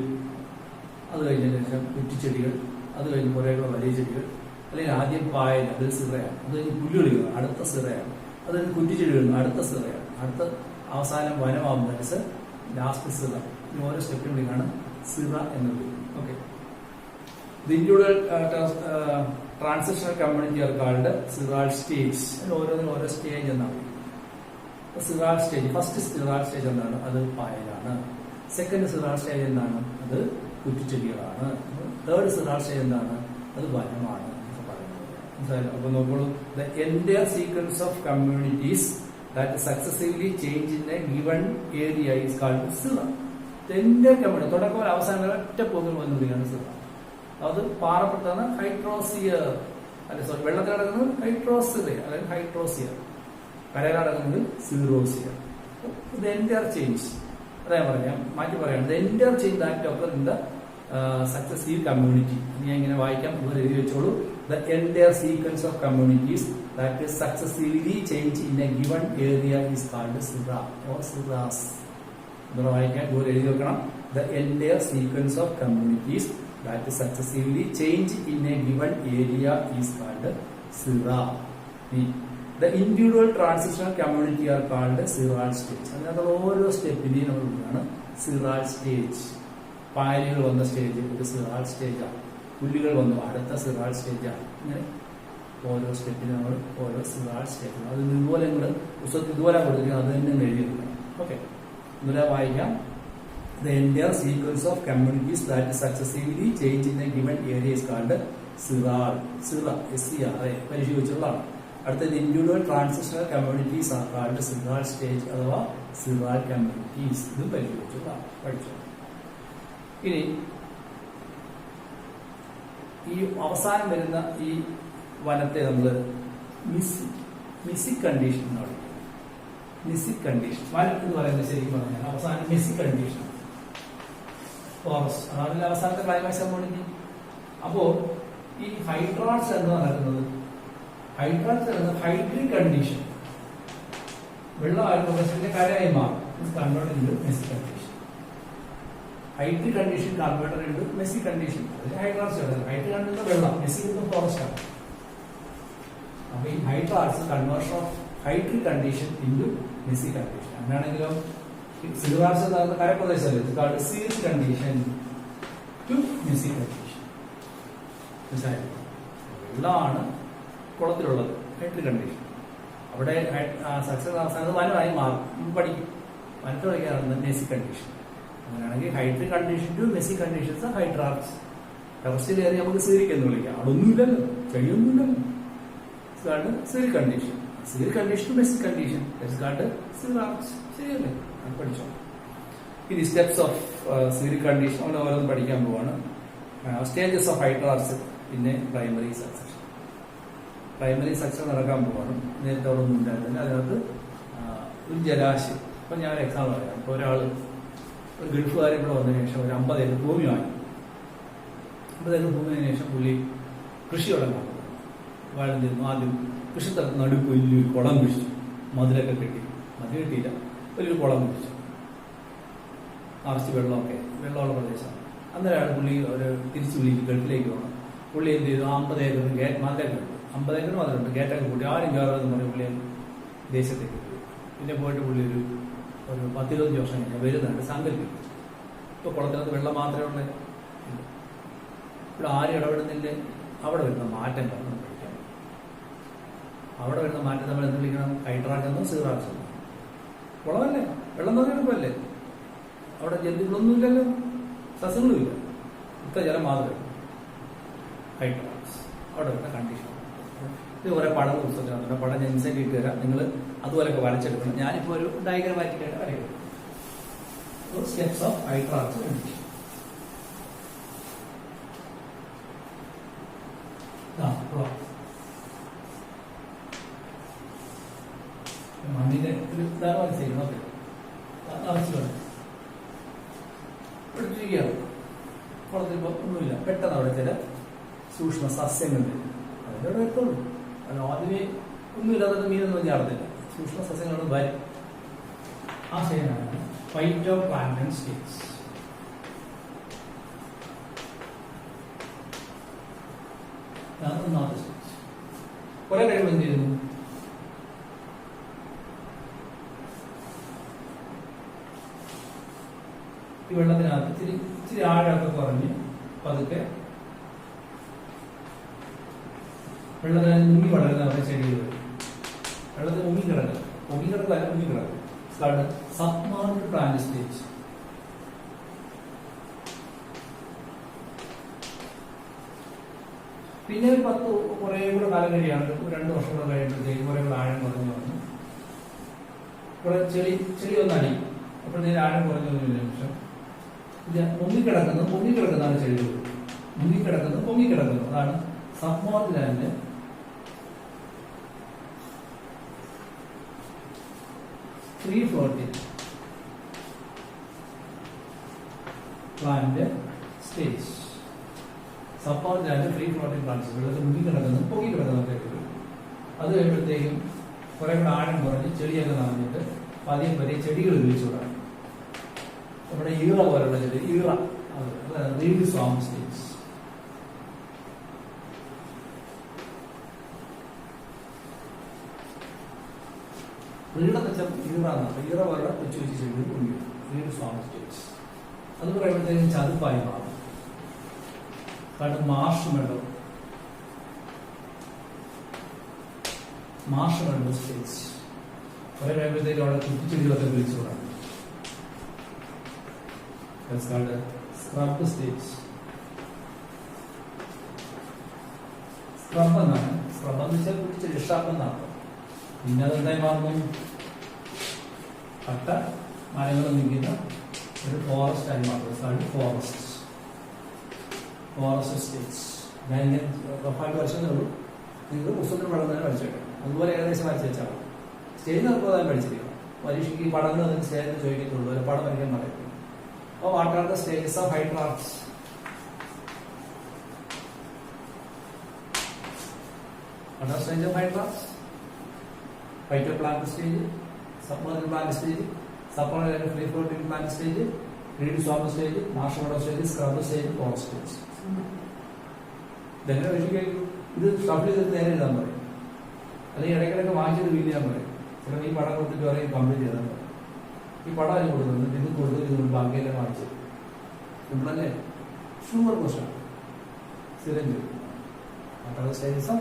അത് കഴിഞ്ഞതിന് ശേഷം കുറ്റിച്ചെടികൾ, അത് കഴിഞ്ഞ് കുറേ വലിയ ചെടികൾ, അല്ലെങ്കിൽ ആദ്യം പായൽ, അത് സിറയാണ്. അത് കഴിഞ്ഞ് പുല്ലുകളികൾ, അടുത്ത സിറയാണ്. അത് കഴിഞ്ഞ് കുറ്റിച്ചെടികൾ, അടുത്ത സിറയാണ്. അടുത്ത അവസാനം വനമാകുന്ന ലാസ്റ്റ് സിറ. ഓരോ സ്റ്റെപ്പിനുള്ളിലാണ് സിറ എന്ന് വിളിക്കുന്നത്. Okay, The individual transitional community are called Siral stages. ഓരോന്നിനും ഓരോ സ്റ്റേജ് എന്നാണ്. സിറാൾ സ്റ്റേജ്, ഫസ്റ്റ് സിറാൾ സ്റ്റേജ് എന്താണ്? അത് പായലാണ്. സെക്കൻഡ് സിറാൾ സ്റ്റേജ് എന്താണ്? അത് കുറ്റിച്ചെടികളാണ്. തേർഡ് സിറാൾ സ്റ്റേജ് എന്താണ്? അത് വനമാണ് എന്നൊക്കെ പറയുന്നത്. അപ്പൊ നോക്കൂ, the entire sequence of communities that successively change in a given area is called sere. Entire community തുടക്കം ഒരു അവസാനം ഒറ്റ പോകിൽ വന്നുകൊണ്ടിരിക്കുകയാണ് സിറ. അത് പാറപ്പെട്ടതാണ് ഹൈഡ്രോസിയർ, അല്ലെ സോറി, വെള്ളത്തിൽ കിടക്കുന്നത് ഹൈഡ്രോസിയർ അല്ലെങ്കിൽ ഹൈഡ്രോസിയർ, കരയിൽ കിടക്കുന്നത് സീറോസിയർ. ഇത് എൻറ്റയർ ചേഞ്ച്, അതാ പറയാം, മാറ്റി പറയാം, the entire change that occur in the successive community. ഞാൻ ഇങ്ങനെ വായിക്കാം, ഇവർ എഴുതി വെച്ചോളൂ. The entire sequence of communities that successively change in a given area is called sere or seres. ഇവർ വായിക്കാൻ ഇവർ എഴുതി വെക്കണം. The entire sequence of communities that successively change in a given area is called Sira. The individual transitional community are called Siral stage. അതിനകത്ത് ഓരോ സ്റ്റെപ്പിനെയും നമ്മൾ വിളിക്കുകയാണ് സിറാൾ stage. പായലുകൾ വന്ന സ്റ്റേജ് ഒരു സിറാൾ സ്റ്റേജാണ്, പുല്ലുകൾ വന്നു അടുത്ത സിറാൾ സ്റ്റേജാണ്. ഇങ്ങനെ ഓരോ സ്റ്റെപ്പിന് നമ്മൾ ഓരോ സിറാൾ സ്റ്റേജ്. അത് ഇതുപോലെ നിങ്ങൾ പുസ്തകത്തിൽ ഇതുപോലെ കൊടുക്കുക, അത് തന്നെ എഴുതിയിരിക്കണം. ഓക്കെ, ഇതുപോലെ വായിക്കാം. The entire sequence of communities that successively change in a given area is called Siral. Sira, S-C-R-A, പരിശോധിച്ചുള്ളതാണ്. അടുത്തത് ഇൻഡിവിജ്വൽ ട്രാൻസിഷണൽ കമ്മ്യൂണിറ്റീസ് ആണ് കാൾഡ് സിറാൾ സ്റ്റേജ് അഥവാ സിറാൾ കമ്മ്യൂണിറ്റീസ്. ഇത് പരിശോധിച്ചുള്ളതാണ്, പഠിച്ചു. ഇനി ഈ അവസാനം വരുന്ന ഈ വനത്തെ നമ്മൾ മിസിക് കണ്ടീഷൻ എന്ന് പറയും. മിസിക് കണ്ടീഷൻ വനം എന്ന് പറയുന്നത് ശരിക്കും പറഞ്ഞാൽ അവസാനം മിസിക് കണ്ടീഷൻ ഫോറസ്റ്റ്, അതാണ് അവസാനത്തെ ക്ലൈമാക്സ് കമ്മ്യൂണിറ്റി. അപ്പോ ഈ ഹൈഡ്രാട്സ് എന്താ നടക്കുന്നത്? ഹൈഡ്രാട്സ് എന്നത് ഹൈഡ്രിക് കണ്ടീഷൻ, വെള്ളമായിരുന്നു പ്രദേശത്തിന്റെ കരയായി മാറും. Converted into mesic condition. Hydric condition converted into mesic condition. അതിന് ഹൈഡ്രാട്സ് വരുന്നത്. ഹൈഡ്രിക് കണ്ടീഷൻ വെള്ളം, മെസ്സി ഫോറസ്റ്റ് ആണ്. അപ്പൊ ഈ hydrarch conversion of hydric condition into mesic condition. അങ്ങനെയാണെങ്കിലോ സിറാൾസ് എന്ന് കരപ്രദേശമല്ലേ, xeric condition to mesic condition. വെള്ളമാണ് കുളത്തിലുള്ളത്, ഹൈഡ്രിക് കണ്ടീഷൻ. അവിടെ സക്സസ് അവസാനം വനമായി മാറും, പഠിക്കും. വനത്ത് പഠിക്കാറുണ്ട് മെസ്സി കണ്ടീഷൻ. അങ്ങനെയാണെങ്കിൽ hydric condition to mesic conditions hydrarch. ടെറസ്റ്റിൽ കയറി നമുക്ക് സീരിക് എന്ന് വിളിക്കാം, അതൊന്നുമില്ലല്ലോ, ചെടിയൊന്നുമില്ലല്ലോ. Xeric condition, xeric condition to mesic condition xerarch. ശരിയല്ലേ? പഠിച്ചോ. ഇനി സ്റ്റെപ്സ് ഓഫ് സീരിക് കണ്ടീഷൻ നമ്മൾ ഓരോന്നും പഠിക്കാൻ പോവാണ്. സ്റ്റേജസ് ഓഫ് ഹൈഡ്രാട്സ്, പിന്നെ പ്രൈമറി സക്സഷൻ. പ്രൈമറി സക്സഷൻ നടക്കാൻ പോവാണ്. നേരത്തെ അവിടെ ഒന്നും ഉണ്ടായിരുന്നില്ല. അതിനകത്ത് ഒരു ജലാശയം. ഇപ്പൊ ഞാൻ എക്സാമ്പിൾ പറയാം. ഇപ്പൊ ഒരാള് ഒരു ഗൾഫുകാരൻ ഇവിടെ വന്നതിന് ശേഷം ഒരു 50 ഏക്കർ ഭൂമി വാങ്ങി. 50 ഏക്കർ ഭൂമിന് ശേഷം പുള്ളി കൃഷി തുടങ്ങാൻ വാഴുന്നിരുന്നു. ആദ്യം കൃഷിസ്ഥലത്ത് നടുക്ക് വലിയൊരു കുളം കുഴിച്ചു, മതിലൊക്കെ കെട്ടി. മതിൽ കെട്ടിയില്ല, വലിയൊരു കുളം കുഴിച്ചു, നിറച്ച് വെള്ളമുള്ള പ്രദേശമാണ്. അന്നേരമാണ് പുള്ളി ഒരു തിരിച്ചു വിളിക്കും, ഗൾഫിലേക്ക് പോകണം. പുള്ളി എന്ത് ചെയ്തു? 50 ഏക്കർ മതിലൊക്കെ ഉണ്ട്, 50 ഏക്കർ മതിലുണ്ട്, ഗേറ്റൊക്കെ കൂട്ടി ആരും കയറുമെന്ന് പറഞ്ഞ് പുള്ളി ദേശത്തേക്ക് പോയി. പിന്നെ പോയിട്ട് പുള്ളി ഒരു 10-20 വർഷം കഴിഞ്ഞാൽ വരുന്നുണ്ട്, സങ്കല്പിക്കും. ഇപ്പൊ കുളത്തിനകത്ത് വെള്ളം മാത്രമേ ഉള്ളൂ, ഇവിടെ ആരും ഇടപെടുന്നില്ല. അവിടെ വരുന്ന മാറ്റം നമ്മൾ പഠിക്കണം. അവിടെ വരുന്ന മാറ്റം നമ്മൾ എന്ത് വിളിക്കണം? ഹൈഡ്രാട്സ് എന്നോ സിറാൾസ് എന്നോ. കുളമല്ലേ, വെള്ളം നിറഞ്ഞ എടുക്കുമല്ലേ, അവിടെ ജന്തുക്കളൊന്നുമില്ലല്ലോ, സസ്യങ്ങളുമില്ല, ഇത്ര ജലം മാത്രമേ. ഹൈഡ്രാട്സ് അവിടെ വരുന്ന കണ്ടീഷൻ. ഇത് കുറെ പടം പുസ്തകത്തിനകത്തുണ്ട്. പടം ഞാൻ ഇൻസൈറ്റ് ഇട്ട് തരാം, നിങ്ങൾ അതുപോലെയൊക്കെ വരച്ചെടുക്കണം. ഞാനിപ്പോ ഒരു ഡയഗ്രമാറ്റിക്കായിട്ട് വരയ്ക്കും. Steps of hydrarch condition. മണ്ണിന്റെ ഒരു ധാരാളം ഓക്കെ ആവശ്യമാണ്. എടുത്തിരിക്കുകയാണ് കുളത്തിൽ. ഇപ്പോൾ ഒന്നുമില്ല, പെട്ടെന്ന് അവിടെ ചില സൂക്ഷ്മ സസ്യങ്ങളുണ്ട്, അതിൻ്റെ അവിടെ എത്തുള്ളൂ. അത് ആദ്യമേ ഒന്നുമില്ലാതെ മീനൊന്നും ചാടത്തില്ല, സൂക്ഷ്മ സസ്യങ്ങളോട് വരും. ആ സ്റ്റേജാണ് ഫൈറ്റോ പ്ലാങ്ടൺ സ്റ്റേജ്. ഒന്നാമത്തെ സ്റ്റേജ്. കുറെ കഴിയുമ്പോൾ എന്ത് ചെയ്യുന്നു? ഈ വെള്ളത്തിനകത്ത് ഇച്ചിരി ആഴമൊക്കെ കുറഞ്ഞ് പതുക്കെ വെള്ളത്തിൽ മുങ്ങി വളരുന്ന ചെടികൾ വരും. വെള്ളത്തിൽ മുങ്ങി കിടക്കുക, പൊങ്ങിക്കിടക്കല്ല, പൊങ്ങിക്കിടക്കും. Submerged plant stage. പിന്നെ ഒരു കുറെ കൂടെ കാലം കഴിയാണ്, 2 വർഷം കൂടെ കഴിയുമ്പോഴത്തേക്ക് കുറെ കൂടെ ആഴം കുറഞ്ഞു വന്നു. കുറെ ചെളി ഒന്നടി, അപ്പോഴത്തേക്ക് ആഴം കുറഞ്ഞു വന്നു. നിമിഷം ഇത് പൊങ്ങിക്കിടക്കുന്നതാണ് ചെടികൾ. പൊങ്ങിക്കിടക്കുന്നു അതാണ് submerged land. Free floating plant stage. Submerged land free floating plants, വെള്ളത്തിൽ പൊങ്ങിക്കിടക്കുന്ന ചെടികൾ. അത് കഴിയുമ്പോഴത്തേക്കും കുറെ കൂടെ ആഴം കുറഞ്ഞ് ചെടിയൊക്കെ നിറഞ്ഞിട്ട് പതിയെ ചെടികൾ വിളിച്ചു തുടങ്ങും. നമ്മുടെ ഈറ പോലുള്ള ചെടി, റീഡ് സ്വാം സ്റ്റേജ്. റീഡെന്ന് വെച്ചാൽ ഈറ പോലുള്ള കൊച്ചു ചെടികൾ ഉണ്ട്. Reed swamp stage. അത് പറയുമ്പോഴത്തേക്കും ചതുപ്പായി മാറും. കാരണം മാർഷ് മെഡോ സ്റ്റേജ്. കുറെ കഴിയുമ്പോഴത്തേക്കും അവിടെ കുറ്റിച്ചെടികളൊക്കെ വിളിച്ചു തുടങ്ങും. That's called a scrub stage. Scrub എന്നാണ്. സ്ക്രബ് എന്ന് വെച്ചാൽ കുറ്റിച്ചെടി ഷബ് എന്നാണ്. പിന്നെ അതെന്തായി മാറുന്നു? കട്ട മരങ്ങൾ നിൽക്കുന്ന ഒരു ഫോറസ്റ്റ് ആയി മാറും. Forest stage. ഞാൻ ഇങ്ങനെ റഫായിട്ട് വരച്ചതേ ഉള്ളൂ. നിങ്ങൾക്ക് പുസ്തകത്തിൽ പടം തന്നെ പഠിച്ചേക്കാം. അതുപോലെ ഏകദേശം വരച്ച് വെച്ചാൽ സ്റ്റേജ് നമുക്ക് പഠിച്ചിരിക്കണം. പരീക്ഷയ്ക്ക് ഈ പടങ്ങൾ അതിന് സ്റ്റേജിൽ ചോദിക്കത്തുള്ളൂ. ഒരു പടം വരയ്ക്കാൻ പറയും. What are the stages of hydrox? What are the stages of hydrox? Phytoplant stage, submerged plant stage, submerged free floating plant stage, reed swamp stage, marsh meadow stage, scrub stage, pond stage. Then ഇത് shuffle ചെയ്ത് നേരെ എഴുതാൻ പറയും. അല്ലെങ്കിൽ ഇടയ്ക്കിടയ്ക്ക് വാങ്ങിച്ചത് വീട് ചെയ്യാൻ പറയും. ചിലപ്പോൾ ഈ പടം കൊടുത്തിട്ട് പറയും കംപ്ലീറ്റ് ചെയ്താൽ പറയും. ഈ പടം അതിന് കൊടുക്കുന്നുണ്ട്, ഇത് കൊടുത്ത് ബാക്കിയെല്ലാം വാങ്ങിച്ചു. സിമ്പിളല്ലേ? Sugar question. സിറിഞ്ച്. മറ്റുള്ള സ്റ്റേജസ്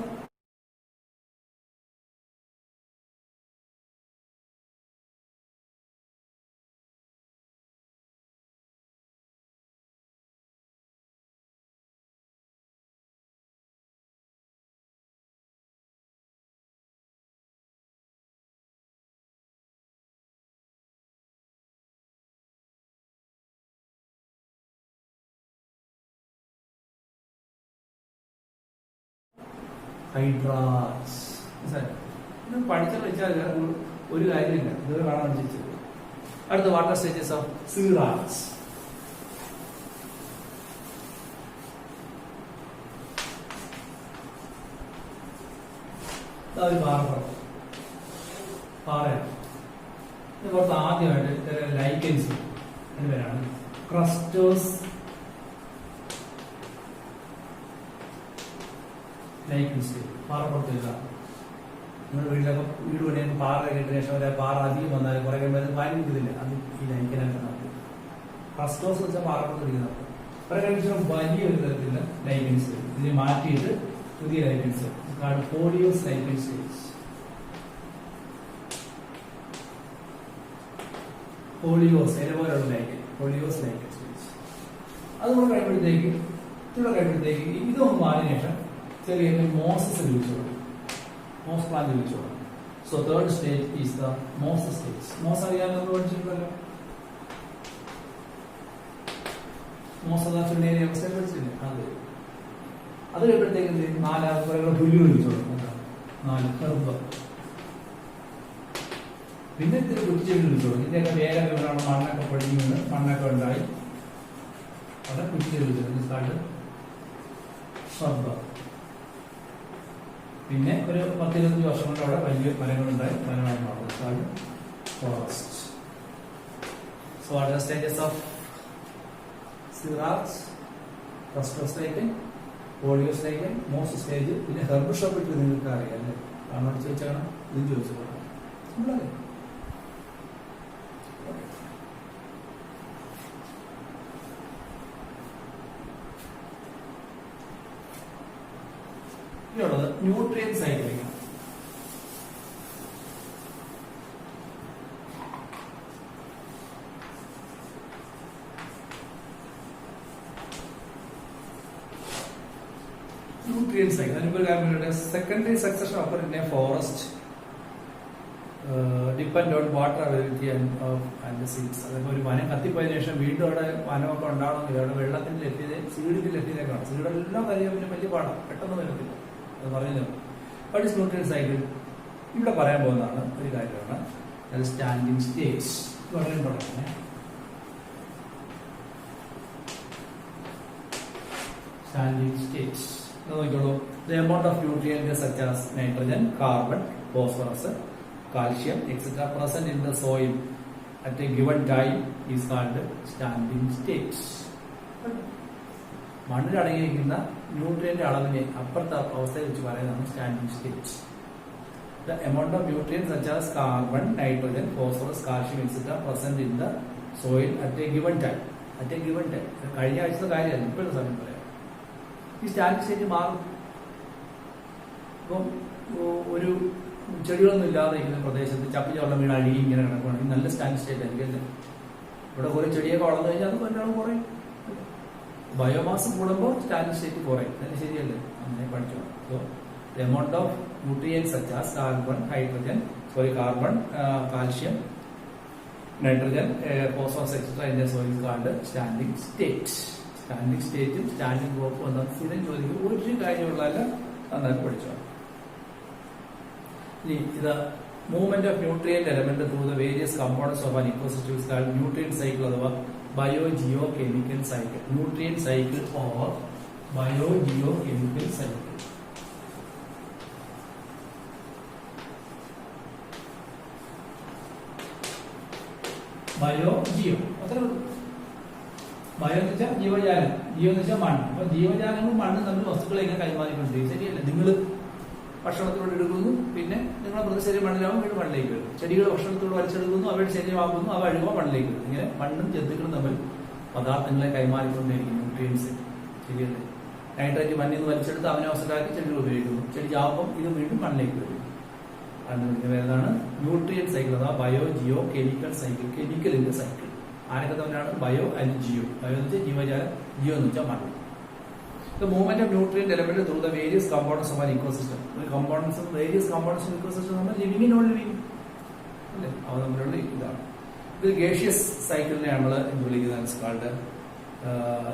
ഹൈഡ്രാക്സ്. ഇത് പഠിച്ച വെച്ചാൽ ഒരു കാര്യമില്ല, ഇതുവരെ കാണാൻ വെച്ചത്. അടുത്ത വാട്ടർ സ്റ്റേജസ് ഓഫ് സീറാക്സ്. പാറയാണ്. ഇത് പുറത്ത് ആദ്യമായിട്ട് ചില ലൈക്കൻസ് പേരാണ് ക്രസ്റ്റേഴ്സ് ലൈക്കൻസ്. പാറപ്പുറത്തില്ല. നിങ്ങൾ വീട്ടിലൊക്കെ വീട് പണിയാൻ പാറ കേട്ടതിന് ശേഷം ഒരു പാറ അധികം വന്നാൽ കുറെ കഴിയുമ്പോൾ വാരി കിട്ടുന്നില്ല. അത് ഈ ലൈക്കനായിട്ട് നടക്കും. ക്രസ്റ്റേഴ്സ് വെച്ചാൽ പാറപ്പുറത്തിരിക്കുന്നത്. കുറെ കഴിച്ചാൽ വലിയൊരു തരത്തിലുള്ള ലൈക്കൻസ് ഇതിനെ മാറ്റിയിട്ട് പുതിയ ലൈക്കൻസ് പോളിയോസ് ലൈക്കൻ സ്റ്റേജ്. പോളിയോസ് ഇതേപോലെയുള്ള ലൈക്കൻ, പോളിയോസ് ലൈക്കൻ സ്റ്റേജ്. അതുകൊണ്ട് കഴിയുമ്പോഴത്തേക്ക് ഇതൊന്നും മാറിയ ശേഷം ചെറിയ മോസസ് ഉപയോഗിച്ചോളാം, മോസ് പ്ലാന്റ് ഉപയോഗിച്ചോളാം. So third stage is the moss stage. Moss അറിയാമെന്ന് നമ്മൾ പഠിച്ചിട്ടുണ്ടല്ലോ. മോസ് അതാ പഠിച്ചില്ലേ? അത് കഴിയുമ്പോഴത്തേക്ക് നാലാമത്തെ പുല്ല് വിളിച്ചോളും. 4 ഹെർബ്. പിന്നെ ഇത്തിരി കുറ്റിച്ചെടി വിളിച്ചോളും. ഇതിന്റെയൊക്കെ വേരൊക്കെ വേണം, മണ്ണൊക്കെ പൊടിഞ്ഞ് മണ്ണൊക്കെ ഉണ്ടായി അവിടെ കുറ്റിച്ചെടി വിളിച്ചോളും. ഹെർബ്. പിന്നെ ഒരു 10-25 വർഷം കൊണ്ട് അവിടെ വലിയ മരങ്ങളുണ്ടായി, മരമായി മാറും. Forest. So what are stages of xerarch? Crustose lichen, foliose lichen, moss stage. പിന്നെ ഹെർബ് ഷോപ്പ് ഇട്ട് നിങ്ങൾക്ക് അറിയാം അല്ലേ? കാണാൻ ചോദിച്ചാണ് ഇതും ചോദിച്ചു പോകാം. സിമ്പിളല്ലേ? ഇനിയുള്ളത് ന്യൂട്രിയൻ സൈക്ലിംഗ്. എനിക്കൊരു കാര്യം പറയട്ടെ, secondary succession ochre in A forest depend on water availability and seeds. അതിപ്പോൾ ഒരു വനം കത്തിപ്പോയതിനു ശേഷം വീണ്ടും അവിടെ വനമൊക്കെ ഉണ്ടാവണമെങ്കിൽ അവിടെ വെള്ളത്തിന്റെ ലഭ്യത, സീഡിന്റെ ലഭ്യതയൊക്കെയാണ്. സീഡെല്ലാം കാര്യം പിന്നെ വലിയ പാടാണ്, പെട്ടെന്ന് വരത്തില്ല. അത് പറയുന്നത് വാട്ട് ഈസ് ന്യൂട്രിയൻ സൈക്കിൾ ഇവിടെ പറയാൻ പോകുന്നതാണ് ഒരു കാര്യമാണ്. അത് സ്റ്റാൻഡിങ് സ്റ്റേജ് വളരെ ഇമ്പോർട്ടൻ്റ്. സ്റ്റാൻഡിങ് സ്റ്റേജ് നോക്കിക്കോളൂ. The amount of nutrients such as nitrogen, carbon, phosphorus, calcium etc. present in the soil at a given time is called standing state. മണ്ണിൽ അടങ്ങിയിരിക്കുന്ന ന്യൂട്രിയന്റ് അളവിനെ അപ്പുറത്തെ അവസ്ഥയെ വെച്ച് പറയുന്നതാണ് standing state. The amount of nutrients such as carbon, nitrogen, phosphorus, calcium etc. present in the soil at a given time. At a given time. കഴിഞ്ഞ ആഴ്ചത്തെ കാര്യമല്ല, ഇപ്പോഴത്തെ സമയം പറയാം. ഈ സ്റ്റാൻഡിങ് സ്റ്റേറ്റ് മാറും. ഇപ്പം ഒരു ചെടികളൊന്നും ഇല്ലാതെ ഇരിക്കുന്ന പ്രദേശത്ത് ചപ്പിച്ച വെള്ളം വീണ് അഴുകി ഇങ്ങനെ കിടക്കുകയാണെങ്കിൽ നല്ല സ്റ്റാൻഡിങ് സ്റ്റേറ്റ് ആയിരിക്കും. ഇവിടെ കുറെ ചെടിയൊക്കെ വളർന്നു കഴിഞ്ഞാൽ അത് കൊല്ലം കുറയും. ബയോമാസ് കൂടുമ്പോൾ സ്റ്റാൻഡിങ് സ്റ്റേറ്റ് കുറയും. അതിന് ശരിയല്ലേ? അങ്ങനെ പഠിച്ചു. So amount of nutrients such as carbon, carbon, calcium, nitrogen, phosphorus etcetera in the soil called standing state. Standing സ്റ്റേറ്റും സ്റ്റാൻഡിങ് ഗ്രോപ്പും എന്താ സ്ഥിരം ചോദിക്കും. ഒരു കാര്യമുള്ളതല്ല, നന്നായി പഠിച്ചു. The movement of nutrient element through the various components of an ecosystem is called nutrient cycle അഥവാ biogeochemical cycle. Nutrient cycle or biogeochemical cycle. Biogeo അത്ര ബയോ എന്ന് വെച്ചാൽ ജീവജാലം, ജിയോ എന്ന് വെച്ചാൽ മണ്ണ്. അപ്പൊ ജീവജാലങ്ങളും മണ്ണും തമ്മിൽ വസ്തുക്കളെ എങ്ങനെ കൈമാറിക്കൊണ്ടിരിക്കും. ശരിയല്ലേ? നിങ്ങൾ ഭക്ഷണത്തിലൂടെ എടുക്കുന്നു, പിന്നെ നിങ്ങളെ മൃതശരീരം മണ്ണിലാവും, വീണ്ടും മണ്ണിലേക്ക് വരും. ചെടികൾ ഭക്ഷണത്തിലൂടെ വലിച്ചെടുക്കുന്നു, അവയുടെ ശരീരമാകുന്നു, അവ അഴുകുമ്പോൾ മണ്ണിലേക്ക് വരും. ഇങ്ങനെ മണ്ണും ജന്തുക്കളും തമ്മിൽ പദാർത്ഥങ്ങളെ കൈമാറിക്കൊണ്ടിരിക്കും ന്യൂട്രിയൻസ്. ശരിയല്ലേ? നൈട്രേറ്റ് മണ്ണിൽ നിന്ന് വലിച്ചെടുത്ത് അവനെ അവസരമാക്കി ചെടികൾ ഉപയോഗിക്കുന്നു. ചെടി ചാവുമ്പം ഇത് വീണ്ടും മണ്ണിലേക്ക് വരും. അതുകൊണ്ടാണ് ന്യൂട്രിയൻ സൈക്കിൾ അഥവാ ബയോജിയോ കെമിക്കൽ സൈക്കിൾ. കെമിക്കലിന്റെ സൈക്കിൾ ആരൊക്കെ തമ്മിലാണ്? Bio and Jio. ബയോ എന്ന് വെച്ചാൽ ജീവജാലം, ജിയോ എന്ന് വെച്ചാൽ മണ്ണ്. The movement of nutrient element through the various components of an ecosystem. The components of various components of ecosystem are living in non living. അല്ലേ? അവ തമ്മിലുള്ള ഇതാണ്. ഇത് gaseous cycle നെയാണ് നമ്മൾ വിളിക്കുന്നത്. It's called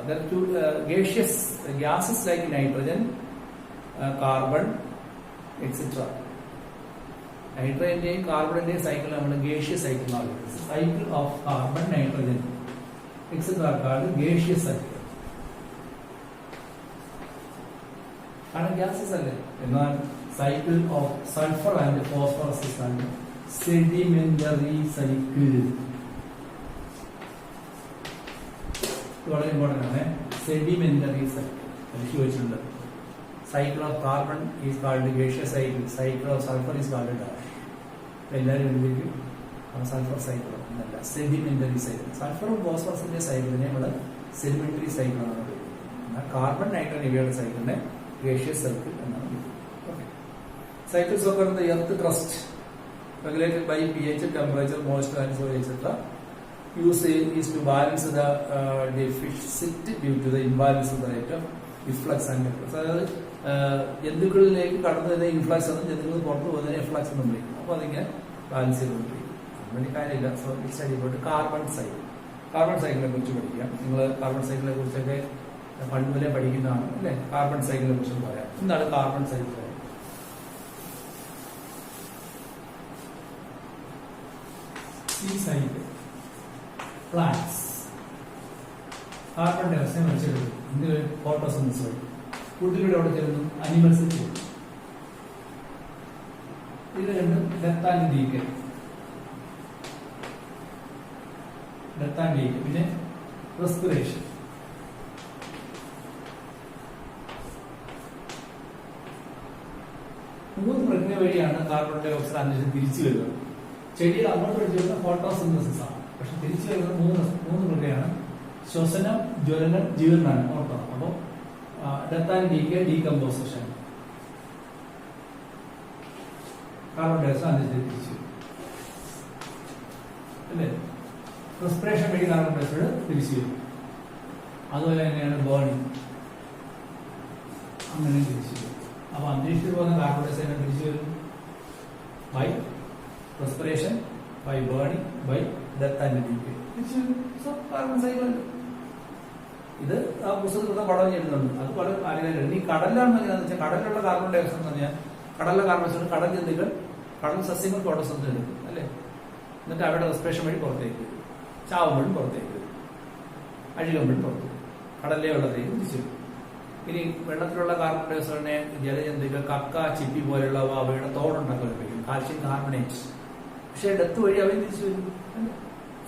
there are two gaseous gases like nitrogen, carbon, etc. നൈട്രജന്റെയും കാർബണിന്റെയും സൈക്കിൾ നമ്മൾ gaseous cycle എന്നാണ് വിളിക്കുന്നത്. Cycle of carbon, nitrogen, etc. called gaseous cycle. കാരണം ഗ്യാസസ് അല്ലേ. എന്നാൽ cycle of sulphur and phosphorus ആണ് സെഡിമെന്ററി സൈക്കിൾ. വളരെ ഇമ്പോർട്ടന്റ് ആണ്. സെഡിമെന്ററി സൈക്കിൾ എനിക്ക് ചോദിച്ചിട്ടുണ്ട്. Cycle of carbon is called gaseous cycle, cycle of sulphur is called dash. എല്ലാവരും എഴുതിയിരിക്കും sulphur cycle എന്നല്ല, സെഡിമെന്ററി സൈക്കിൾ. സൾഫറും ഫോസ്ഫറസിന്റെ സൈക്കിളിനെ നമ്മൾ സെഡിമെന്ററി സൈക്കിൾ എന്നാണ് വിളിക്കുന്നത്. എന്നാൽ കാർബൺ, നൈട്രജൻ ഇവയുടെ സൈക്കിളിനെ gaseous cycle എന്നാണ് വിളിക്കുന്നത്. Cycles occur in the earth crust regulated by pH, temperature, moisture and soil etc. Use is to balance the deficit due to the imbalance of the rate of efflux and efflux. അതായത് ജന്തുക്കളിലേക്ക് കടന്നു വരുന്ന influx എന്നും ജന്തുക്കൾ പുറത്തു പോകുന്നതിന് efflux എന്നും വിളിക്കും. അപ്പോൾ അതിങ്ങനെ ബാലൻസ് ചെയ്തുകൊണ്ടിരിക്കും. അതിന് കാര്യമില്ല. So it's about carbon cycle. Carbon സൈക്കിളിനെ കുറിച്ച് പഠിക്കാം. നിങ്ങൾ കാർബൺ സൈക്കിളിനെ കുറിച്ചൊക്കെ പണ്ട് മുതലേ പഠിക്കുന്നതാണ് അല്ലെ? കാർബൺ സൈക്കിളിനെ കുറിച്ച് പറയാം. എന്താണ് carbon cycle? Cycle plants carbon dioxide വലിച്ചെടുക്കും. ഇതിൽ ഫോട്ടോസിന്തസിസ് വഴി ഫുഡിലൂടെ അവിടെ ചെല്ലുന്നു, അനിമൽസ് ചെയ്യും. ഇത് രണ്ടും death and decay. Death and decay. പിന്നെ റെസ്പിറേഷൻ. മൂന്ന് പ്രക്രിയ വഴിയാണ് കാർബൺ ഡൈ ഓക്സൈഡ് അന്തരീക്ഷം തിരിച്ചു വരുന്നത്. ചെടിയിൽ അങ്ങോട്ട് പഠിച്ചിരുന്ന ഫോട്ടോസിന്തസിസ് ആണ്. പക്ഷെ തിരിച്ചു വരുന്ന മൂന്ന് പ്രക്രിയയാണ്: ശ്വസനം, ജ്വലനം, ജീവനാണ്. ഓർക്കണം. അപ്പോൾ death and decay, decomposition. Carbon dioxide അന്തരീക്ഷത്തിൽ തിരിച്ചു വരും അല്ലേ? റെസ്പിറേഷൻ വഴി കാർബൺ ഡൈ ഓക്സൈഡ് തിരിച്ചു വരും. അതുപോലെ തന്നെയാണ് ബേണിംഗ്, അങ്ങനെ തിരിച്ചു വരും. അപ്പോൾ അന്തരീക്ഷത്തിൽ പോകുന്ന കാർബൺ ഡൈ ഓക്സൈഡ് തിരിച്ചു വരും by respiration, by burning, by death and decay. തിരിച്ചു വരും. സോ കാർബൺ സൈക്കിൾ ഉണ്ട്. ഇത് ആ പുസ്തകത്തിൽ പടം ചെയ്യുന്നുണ്ട്. അത് വളരെ കാര്യമായിട്ട് ഇനി കടലിലാണെന്ന് എങ്ങനെയാണെന്ന് വെച്ചാൽ കടലിലുള്ള കാർബൺ ഡൈ ഓക്സൈഡ് എന്ന് പറഞ്ഞാൽ കടലിലെ കാർബൺ ഡൈ ഓക്സൈഡ് കടൽ ജന്തുക്കൾ കടൽ സസ്യങ്ങൾ ഫോട്ടോസിന്തസിസ് എടുക്കും അല്ലേ. എന്നിട്ട് അവരുടെ റെസ്പിറേഷൻ വഴി പുറത്തേക്ക് വരും. ചാവുമ്പോഴും പുറത്തേക്ക് വരും, അഴുകുമ്പോഴും പുറത്തു വരും, കടലിലെ വെള്ളത്തിലേക്ക് തിരിച്ചു വരും. ഇനി വെള്ളത്തിലുള്ള കാർബൺ ഡൈ ഓക്സൈഡിനെ ജലജന്തുക്കൾ കക്ക, ചിപ്പി പോലെയുള്ളവ അവയുടെ തോടുണ്ടാക്കാൻ ഉപയോഗിക്കും, കാൽഷ്യം കാർബണേറ്റ്. പക്ഷേ ഡെത്ത് വഴി അവയും തിരിച്ചു വരും.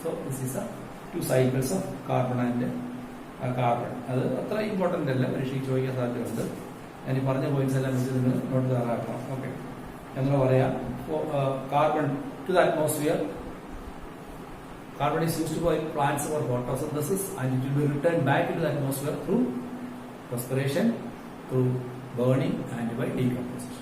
So this is two cycles of carbon and carbon. അത് അത്ര ഇമ്പോർട്ടന്റ് അല്ല, പരീക്ഷയ്ക്ക് ചോദിക്കാൻ സാധ്യതയുണ്ട്. ഞാൻ ഈ പറഞ്ഞ പോയിന്റ്സ് എല്ലാം വെച്ച് നിങ്ങൾ നോട്ട് തയ്യാറാക്കണം. ഓക്കെ, ഞങ്ങൾ പറയാം. Carbon to the atmosphere. Carbon is used by plants for photosynthesis and it will be returned back into the atmosphere through respiration, through burning and by decomposition.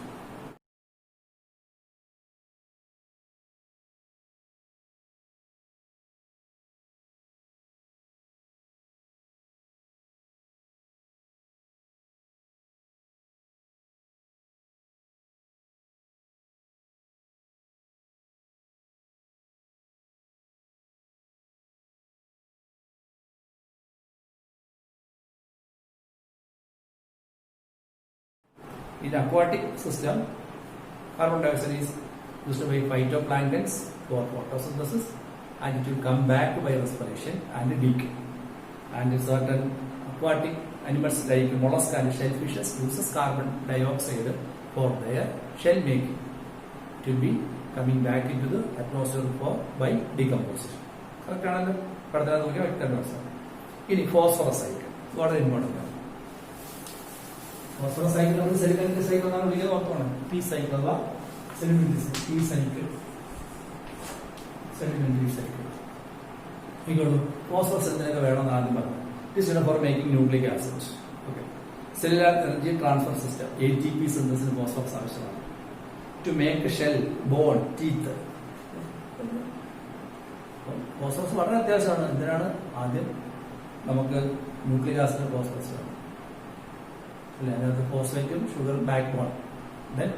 In aquatic system, carbon dioxide is used by phytoplanktons for photosynthesis and it will come back by respiration and decay. And certain aquatic animals like mollusks and shellfishes uses carbon dioxide for their shell making. It will be coming back into the atmosphere by decomposition. Correct ആണല്ലോ? പഠിത്തം നോക്കിയാൽ വ്യക്തമാണ്. ഇനി phosphorus cycle വളരെ important ആണ്. Phosphorus cycle നമ്മൾ sedimentary cycle എന്നാണ് വിളിക്കുന്നത്. ഓർത്തോണം, പി സൈക്കിൾ അഥവാ sedimentary cycle, P cycle, sedimentary cycle. ഇങ്ങോട്ട് ഫോസ്ഫറസ് എന്തിനൊക്കെ വേണമെന്ന് ആദ്യം പറഞ്ഞു. It is for making nucleic acid. Okay, cellular energy transfer system ATP സിന്തസിന് ഫോസ്ഫറസ് ആവശ്യമാണ്. To make shell, bone, teeth. Phosphorus വളരെ അത്യാവശ്യമാണ്. എന്തിനാണ്? ആദ്യം നമുക്ക് ന്യൂക്ലിക് ആസിഡ് ഫോസ്ഫറസ് വേണം. അതിനകത്ത് ഫോസ്ഫേറ്റും ഷുഗർ ബാക്ക് ബോൺ, ദെൻ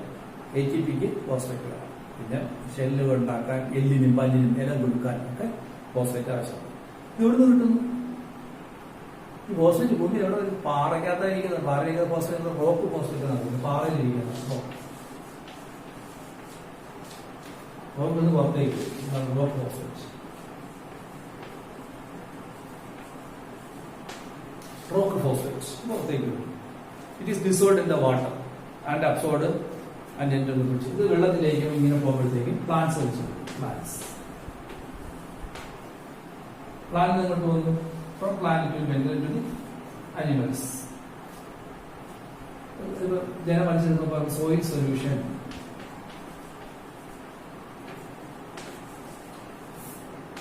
ATPക്ക് ഫോസ്ഫേറ്റ് വേണം. പിന്നെ ഷെല്ലുകൾ ഉണ്ടാക്കാൻ, എല്ലിനും പല്ലിനും ഇല കൊടുക്കാനും ഒക്കെ ഫോസ്ഫേറ്റ് ആവശ്യമാണ്. ഇത് എവിടെ നിന്ന് കിട്ടുന്നു? ഈ ഫോസ്ഫേറ്റ് ഭൂമിയിൽ എവിടെ ഒരു പാറയ്ക്കകത്തായിരിക്കുന്നത്. പാറയിലിരിക്കുന്ന ഫോസ്ഫേറ്റ് റോക്ക് ഫോസ്ഫേറ്റ് നടക്കുന്നത്, പാറയിലിരിക്കുന്നത് റോക്ക് നിന്ന് പുറത്തേക്ക് റോക്ക് ഫോസ്ഫേറ്റ്. റോക്ക് ഫോസ്ഫേറ്റ് പുറത്തേക്ക് വരും. It is dissolved in the water and absorbed and entered the food. ഇത് വെള്ളത്തിലേക്ക് ഇങ്ങനെ പോകുമ്പോഴത്തേക്കും പ്ലാന്റ്സ് വെച്ചു. പ്ലാന്റ് എങ്ങോട്ട് പോകുന്നു? From plant to mental to the animals. ജനമനുഷ്യർ സോയിൽ സൊല്യൂഷൻ,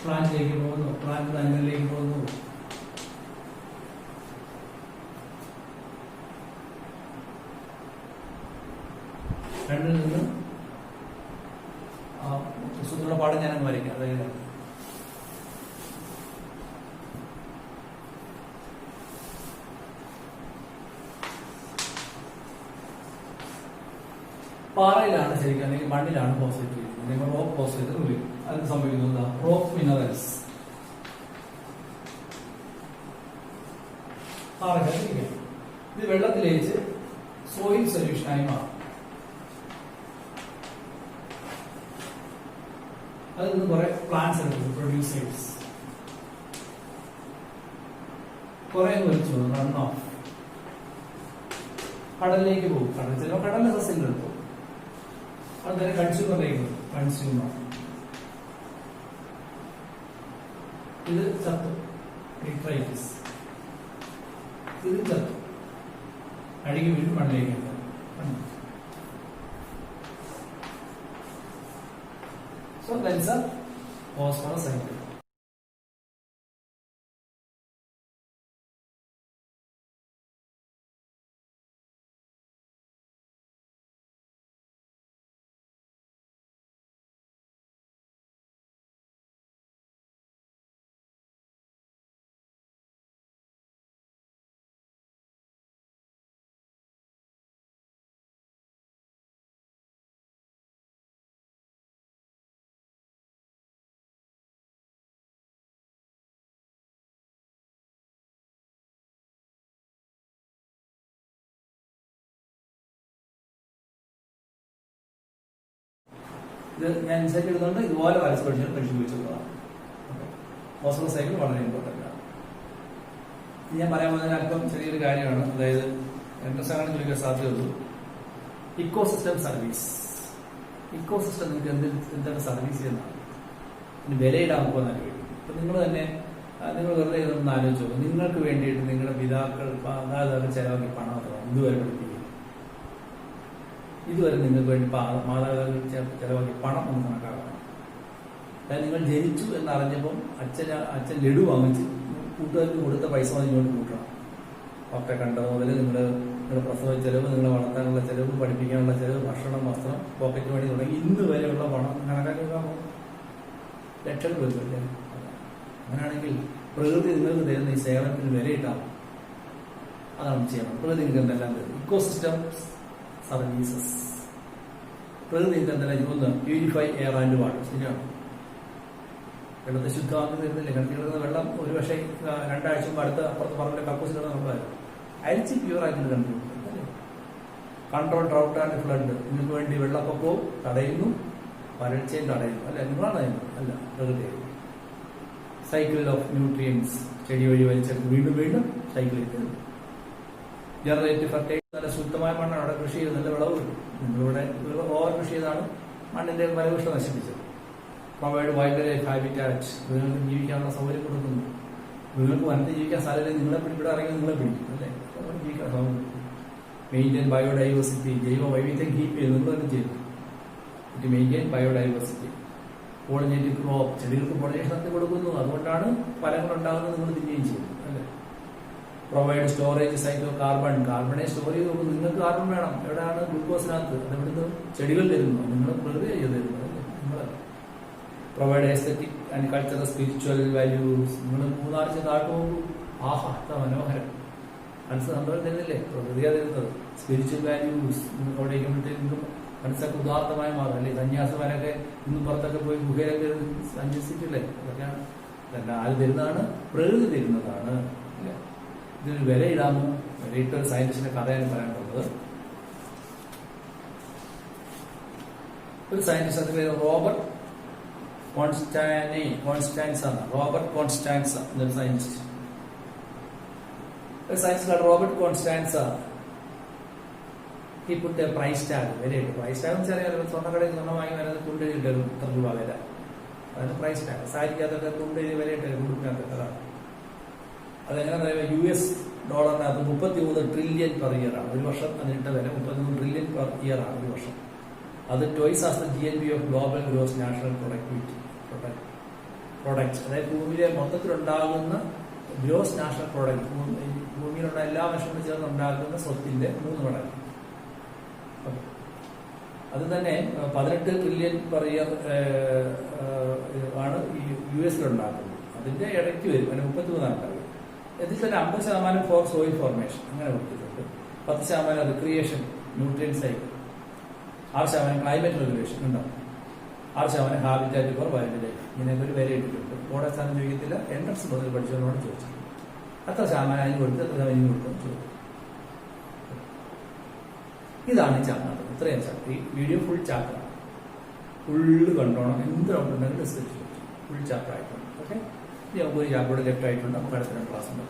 പ്ലാന്റിലേക്ക് പോകുന്നു, പ്ലാന്റ് അനിമലിലേക്ക് പോകുന്നു. രണ്ടിൽ നിന്ന് പുസ്തകത്തിലുള്ള പാഠം ഞാനങ്ങ് വരയ്ക്കാം. അതായത് പാറയിലാണ് ശരിക്കും, അല്ലെങ്കിൽ മണ്ണിലാണ് ഫോസ്ഫേറ്റ് ചെയ്യുന്നത്, അല്ലെങ്കിൽ റോക്ക് ഫോസ്ഫേറ്റ് വിളിക്കും. അത് സംഭവിക്കുന്നത് റോക്ക് മിനറൽസ് പാറയിലാണ്. ഇത് വെള്ളത്തിലേക്ക് സോയിൽ സൊല്യൂഷനായി മാറും. അതിൽ നിന്ന് കുറെ പ്ലാന്റ്സ് എടുക്കും, പ്രൊഡ്യൂസേഴ്സ് കുറെ വലിച്ചു റൺ ഓഫ് കടലിലേക്ക് പോകും. കടൽ ചിലപ്പോൾ കടലിലെ സസ്യങ്ങൾ എടുക്കും. അത് തന്നെ കൺസ്യൂമറിലേക്ക് പോകും. കൺസ്യൂമർ ഇത് ചത്തു, ഡിട്രൈറ്റിസ് ഇത് ചത്തു, അഴുകി വീണ്ടും മണ്ണിലേക്ക്. So that is a phosphorus cycle. ഇത് ഞാൻ ഇൻസൈറ്റ് ഇടുന്നുണ്ട്, ഇതുപോലെ വര സ്പ്രെഡ്ഷീറ്റ് പരിശോധിച്ചുള്ളതാണ്. ഓസോൺ സൈക്കിൾ വളരെ ഇമ്പോർട്ടൻ്റ് ആണ്. ഞാൻ പറയാൻ പോകുന്നതിന് അല്പം ചെറിയൊരു കാര്യമാണ്, അതായത് ഇൻട്രസ്റ്റ് ആണ് ചോദിക്കാൻ സാധ്യതയുള്ളൂ. Ecosystem service. ഇക്കോസിസ്റ്റം നിങ്ങൾക്ക് എന്താണ് സർവീസ് ചെയ്യുന്നതാണ്, ഇനി വിലയിടാൻ പോകുന്ന കഴിയും. ഇപ്പം നിങ്ങൾ തന്നെ നിങ്ങൾ വെറുതെ ഇതൊന്നും ആലോചിച്ചു നോക്കും. നിങ്ങൾക്ക് വേണ്ടിയിട്ട് നിങ്ങളുടെ പിതാക്കൾ മാതാപിതാക്കൾ ചിലവാക്കി പണം എത്രയാണ് ഇതുവരെ പഠിപ്പിക്കുക? ഇതുവരെ നിങ്ങൾക്ക് വേണ്ടി മാതാപിതാക്കൾ ചിലവാക്കി പണം ഒന്ന് കണക്കാക്കണം. അതായത് നിങ്ങൾ ജനിച്ചു എന്നറിഞ്ഞപ്പം അച്ഛൻ ലഡു വാങ്ങിച്ച് കൂട്ടുകാർക്ക് കൊടുത്ത പൈസ ഇങ്ങോട്ട് കൂട്ടണം. ഒക്കെ കണ്ടത് മുതൽ നിങ്ങളുടെ പ്രസവ ചെലവ്, നിങ്ങളെ വളർത്താനുള്ള ചെലവ്, പഠിപ്പിക്കാനുള്ള ചെലവ്, ഭക്ഷണം, വസ്ത്രം, പോക്കറ്റ് മണി തുടങ്ങി ഇന്ന് വരെയുള്ള പണം കണക്കാക്കി വെക്കാമോ? ലക്ഷങ്ങൾ വരുമല്ലേ? അങ്ങനെയാണെങ്കിൽ പ്രകൃതി നിങ്ങൾക്ക് തരുന്ന ഈ സേവനത്തിന് വിലയിട്ടാവും. അതാണ് ചെയ്യണം. പ്രകൃതി നിങ്ങൾക്ക് എന്തെല്ലാം തരും? Ecosystem services. പ്രകൃതി നിങ്ങൾക്ക് എന്തെല്ലാം? ഒന്ന്, പ്യൂരിഫൈ എയർ ആൻഡ് വാട്ടർ. ശരിയാണ്, വെള്ളത്തെ ശുദ്ധമാക്കി തരുന്നില്ലേ? കിണറ്റിൽ കിടക്കുന്ന വെള്ളം ഒരു പക്ഷേ 2 ആഴ്ച മുമ്പ് അടുത്ത അപ്പുറത്ത് പറമ്പിലെ കക്കൂസിൽ കിടന്ന വെള്ളമായിരുന്നു. അരിച്ച് പ്യൂറാക്കി കണ്ടു. Control drought and flood. നിങ്ങൾക്ക് വേണ്ടി വെള്ളപ്പൊക്കവും തടയുന്നു, വരൾച്ചയും തടയുന്നു. അല്ലെ, നിങ്ങളാണ് തരുന്നത്? അല്ല, പ്രകൃതി. Cycle of nutrients. ചെടി വഴി വലിച്ചെടുത്ത് വീണ്ടും വീണ്ടും സൈക്കിളിൽ തരുന്നു. Generative fertile. നല്ല ശുദ്ധമായ മണ്ണാണ് അവിടെ കൃഷി ചെയ്ത് നല്ല വിളവ് കിട്ടും. നിങ്ങളിവിടെ ഓവർ കൃഷി ചെയ്താണ് മണ്ണിന്റെ ഫലപുഷ്ടം നശിപ്പിച്ചത്. Provide wild life habitat. നിങ്ങൾക്ക് ജീവിക്കാനുള്ള സൗകര്യം കൊടുക്കുന്നു. നിങ്ങൾക്ക് വനത്തിൽ ജീവിക്കാൻ സ്ഥലമില്ല, നിങ്ങളെ ഇവിടെ ഇറങ്ങി നിങ്ങളെ പിടിക്കും, അല്ലേ? ജീവിക്കാൻ സൗകര്യം. Maintain biodiversity. ജൈവ വൈവിധ്യം കീപ്പ് ചെയ്ത് നിങ്ങൾ തന്നെ ചെയ്യുന്നു. It maintain biodiversity. Pollinative crop. ചെടികൾക്ക് പോളിനേഷൻ നടത്തി കൊടുക്കുന്നു, അതുകൊണ്ടാണ് ഫലങ്ങൾ ഉണ്ടാകുന്നത്, നിങ്ങൾ തിന്നുകയും ചെയ്യുന്നു, അല്ലേ? Provide storage site of carbon. കാർബണെ സ്റ്റോർ ചെയ്ത് നോക്കുന്നു. നിങ്ങൾക്ക് കാർബൺ വേണം, എവിടെയാണ്? ഗ്ലൂക്കോസിനകത്ത്. അത് എവിടുന്ന്? ചെടികൾ തരുന്നു, നിങ്ങൾ പ്രകൃതി ചെയ്ത് തരുന്നു, നിങ്ങളല്ല. Provide aesthetic and cultural spiritual values. നിങ്ങൾ മൂന്നാഴ്ച നാട്ടു നോക്കൂ, ആഹാ അത്ര മനോഹരം. മനസ്സ് സന്തോഷം തരുന്നില്ലേ? പ്രകൃതിയാണ് തരുന്നത്. സ്പിരിച്വൽ വാല്യൂസ് നിങ്ങൾക്ക് അവിടെ ഇരിക്കുമ്പോഴത്തേക്കും മനസ്സൊക്കെ ഉദാർത്ഥമായി മാറും, അല്ലേ? സന്യാസിമാരൊക്കെ ഇന്നും പുറത്തൊക്കെ പോയി ഗുഹയിലൊക്കെ സന്യസിക്കില്ലേ? അതൊക്കെയാണ്. ഇതെല്ലാം ആര് തരുന്നതാണ്? പ്രകൃതി തരുന്നതാണ്, അല്ലേ? ഇതിന് വിലയിടാമോ? വിലയിട്ടൊരു സയന്റിസ്റ്റിന്റെ കഥയാണ് പറയാൻ പോകുന്നത്. ഒരു സയന്റിസ്റ്റ്, അതിന്റെ പേര് റോബർട്ട് കോൺസ്റ്റാൻസ. റോബർട്ട് കോൺസ്റ്റാൻസ എന്നൊരു സയന്റിസ്റ്റ്. സയൻസിലാണ് റോബർട്ട് കോൺസ്റ്റാൻസ. ഈ put a price tag. വിലയിട്ട് പ്രൈസ് ടാഗ് എന്ന് വെച്ചാൽ സ്വർണ്ണക്കടയിൽ സ്വർണ്ണം വാങ്ങി വരുന്നത് കൊണ്ടെഴുതിയിട്ടൊരു ഇത്ര രൂപ വില, അതാണ് പ്രൈസ് ടാഗ്. സാരിക്കകത്തൊക്കെ കൊണ്ടെഴുതി വിലയിട്ട് കൊടുക്കാത്ത അതാണ്. അതെങ്ങനെ US ഡോളറിനകത്ത് 33 ട്രില്യൺ പെർ ഇയർ ആണ് ഒരു വർഷം. അതിനിട്ട വില 33 ട്രില്യൺ പെർ ഇയർ ആണ് ഒരു വർഷം. അത് twice as the GNP of global gross national productivity. Products, അതായത് ഭൂമിയിലെ മൊത്തത്തിലുണ്ടാകുന്ന ഗ്രോസ് നാഷണൽ പ്രോഡക്റ്റ്, ഭൂമിയിലുള്ള എല്ലാ വർഷവും ചേർന്ന് ഉണ്ടാകുന്ന സ്വത്തിന്റെ 3 മടങ്ങ്. അത് തന്നെ 18 ട്രില്യൺ പെർ ഇയർ ആണ് ഈ US-ലുണ്ടാക്കുന്നത്. അതിന്റെ ഇടയ്ക്ക് വരും, അതിന് 33 ഇതിൽ തന്നെ 50% ഫോർ സോയിൽ ഫോർമേഷൻ അങ്ങനെ കൊടുത്തിട്ടുണ്ട്. 10% recreation, nutrient cycle, 6% climate regulation ഉണ്ടാവും, 6% ഹാബിറ്റാറ്റ് ഫോർ വൈൽഡ് ലൈഫ്. ഇങ്ങനെയൊക്കെ ഒരു വില ഇട്ടിട്ടുണ്ട്. ഓടെ സ്ഥാനം ചോദിക്കത്തില്ല, എൻട്രൻസ് മുതൽ പഠിച്ചവരോട് ചോദിച്ചത് അത്ര ശതമാനം അതിന് കൊടുത്ത് എത്ര അതിന് കൊടുത്തു ചോദിക്കും. ഇതാണ് ഈ ചാപ്റ്റർ. ഇത്രയും ചാപ്റ്റർ. ഈ വീഡിയോ ഫുൾ ചാപ്റ്ററാണ്. ഫുള്ള് കണ്ടോണം. എന്ത് ഡൗട്ട് ഉണ്ടെങ്കിലും ഡിസ്ക്രിപ്ഷൻ ഫുൾ ചാപ്റ്റർ ആയിട്ടുണ്ട്. ഓക്കെ, ഇനി നമുക്ക് ഒരു ചാപ്റ്റർ ലെഫ്റ്റ് ആയിട്ടുണ്ട്. നമുക്ക് അടുത്ത ക്ലാസ് ഉണ്ട്.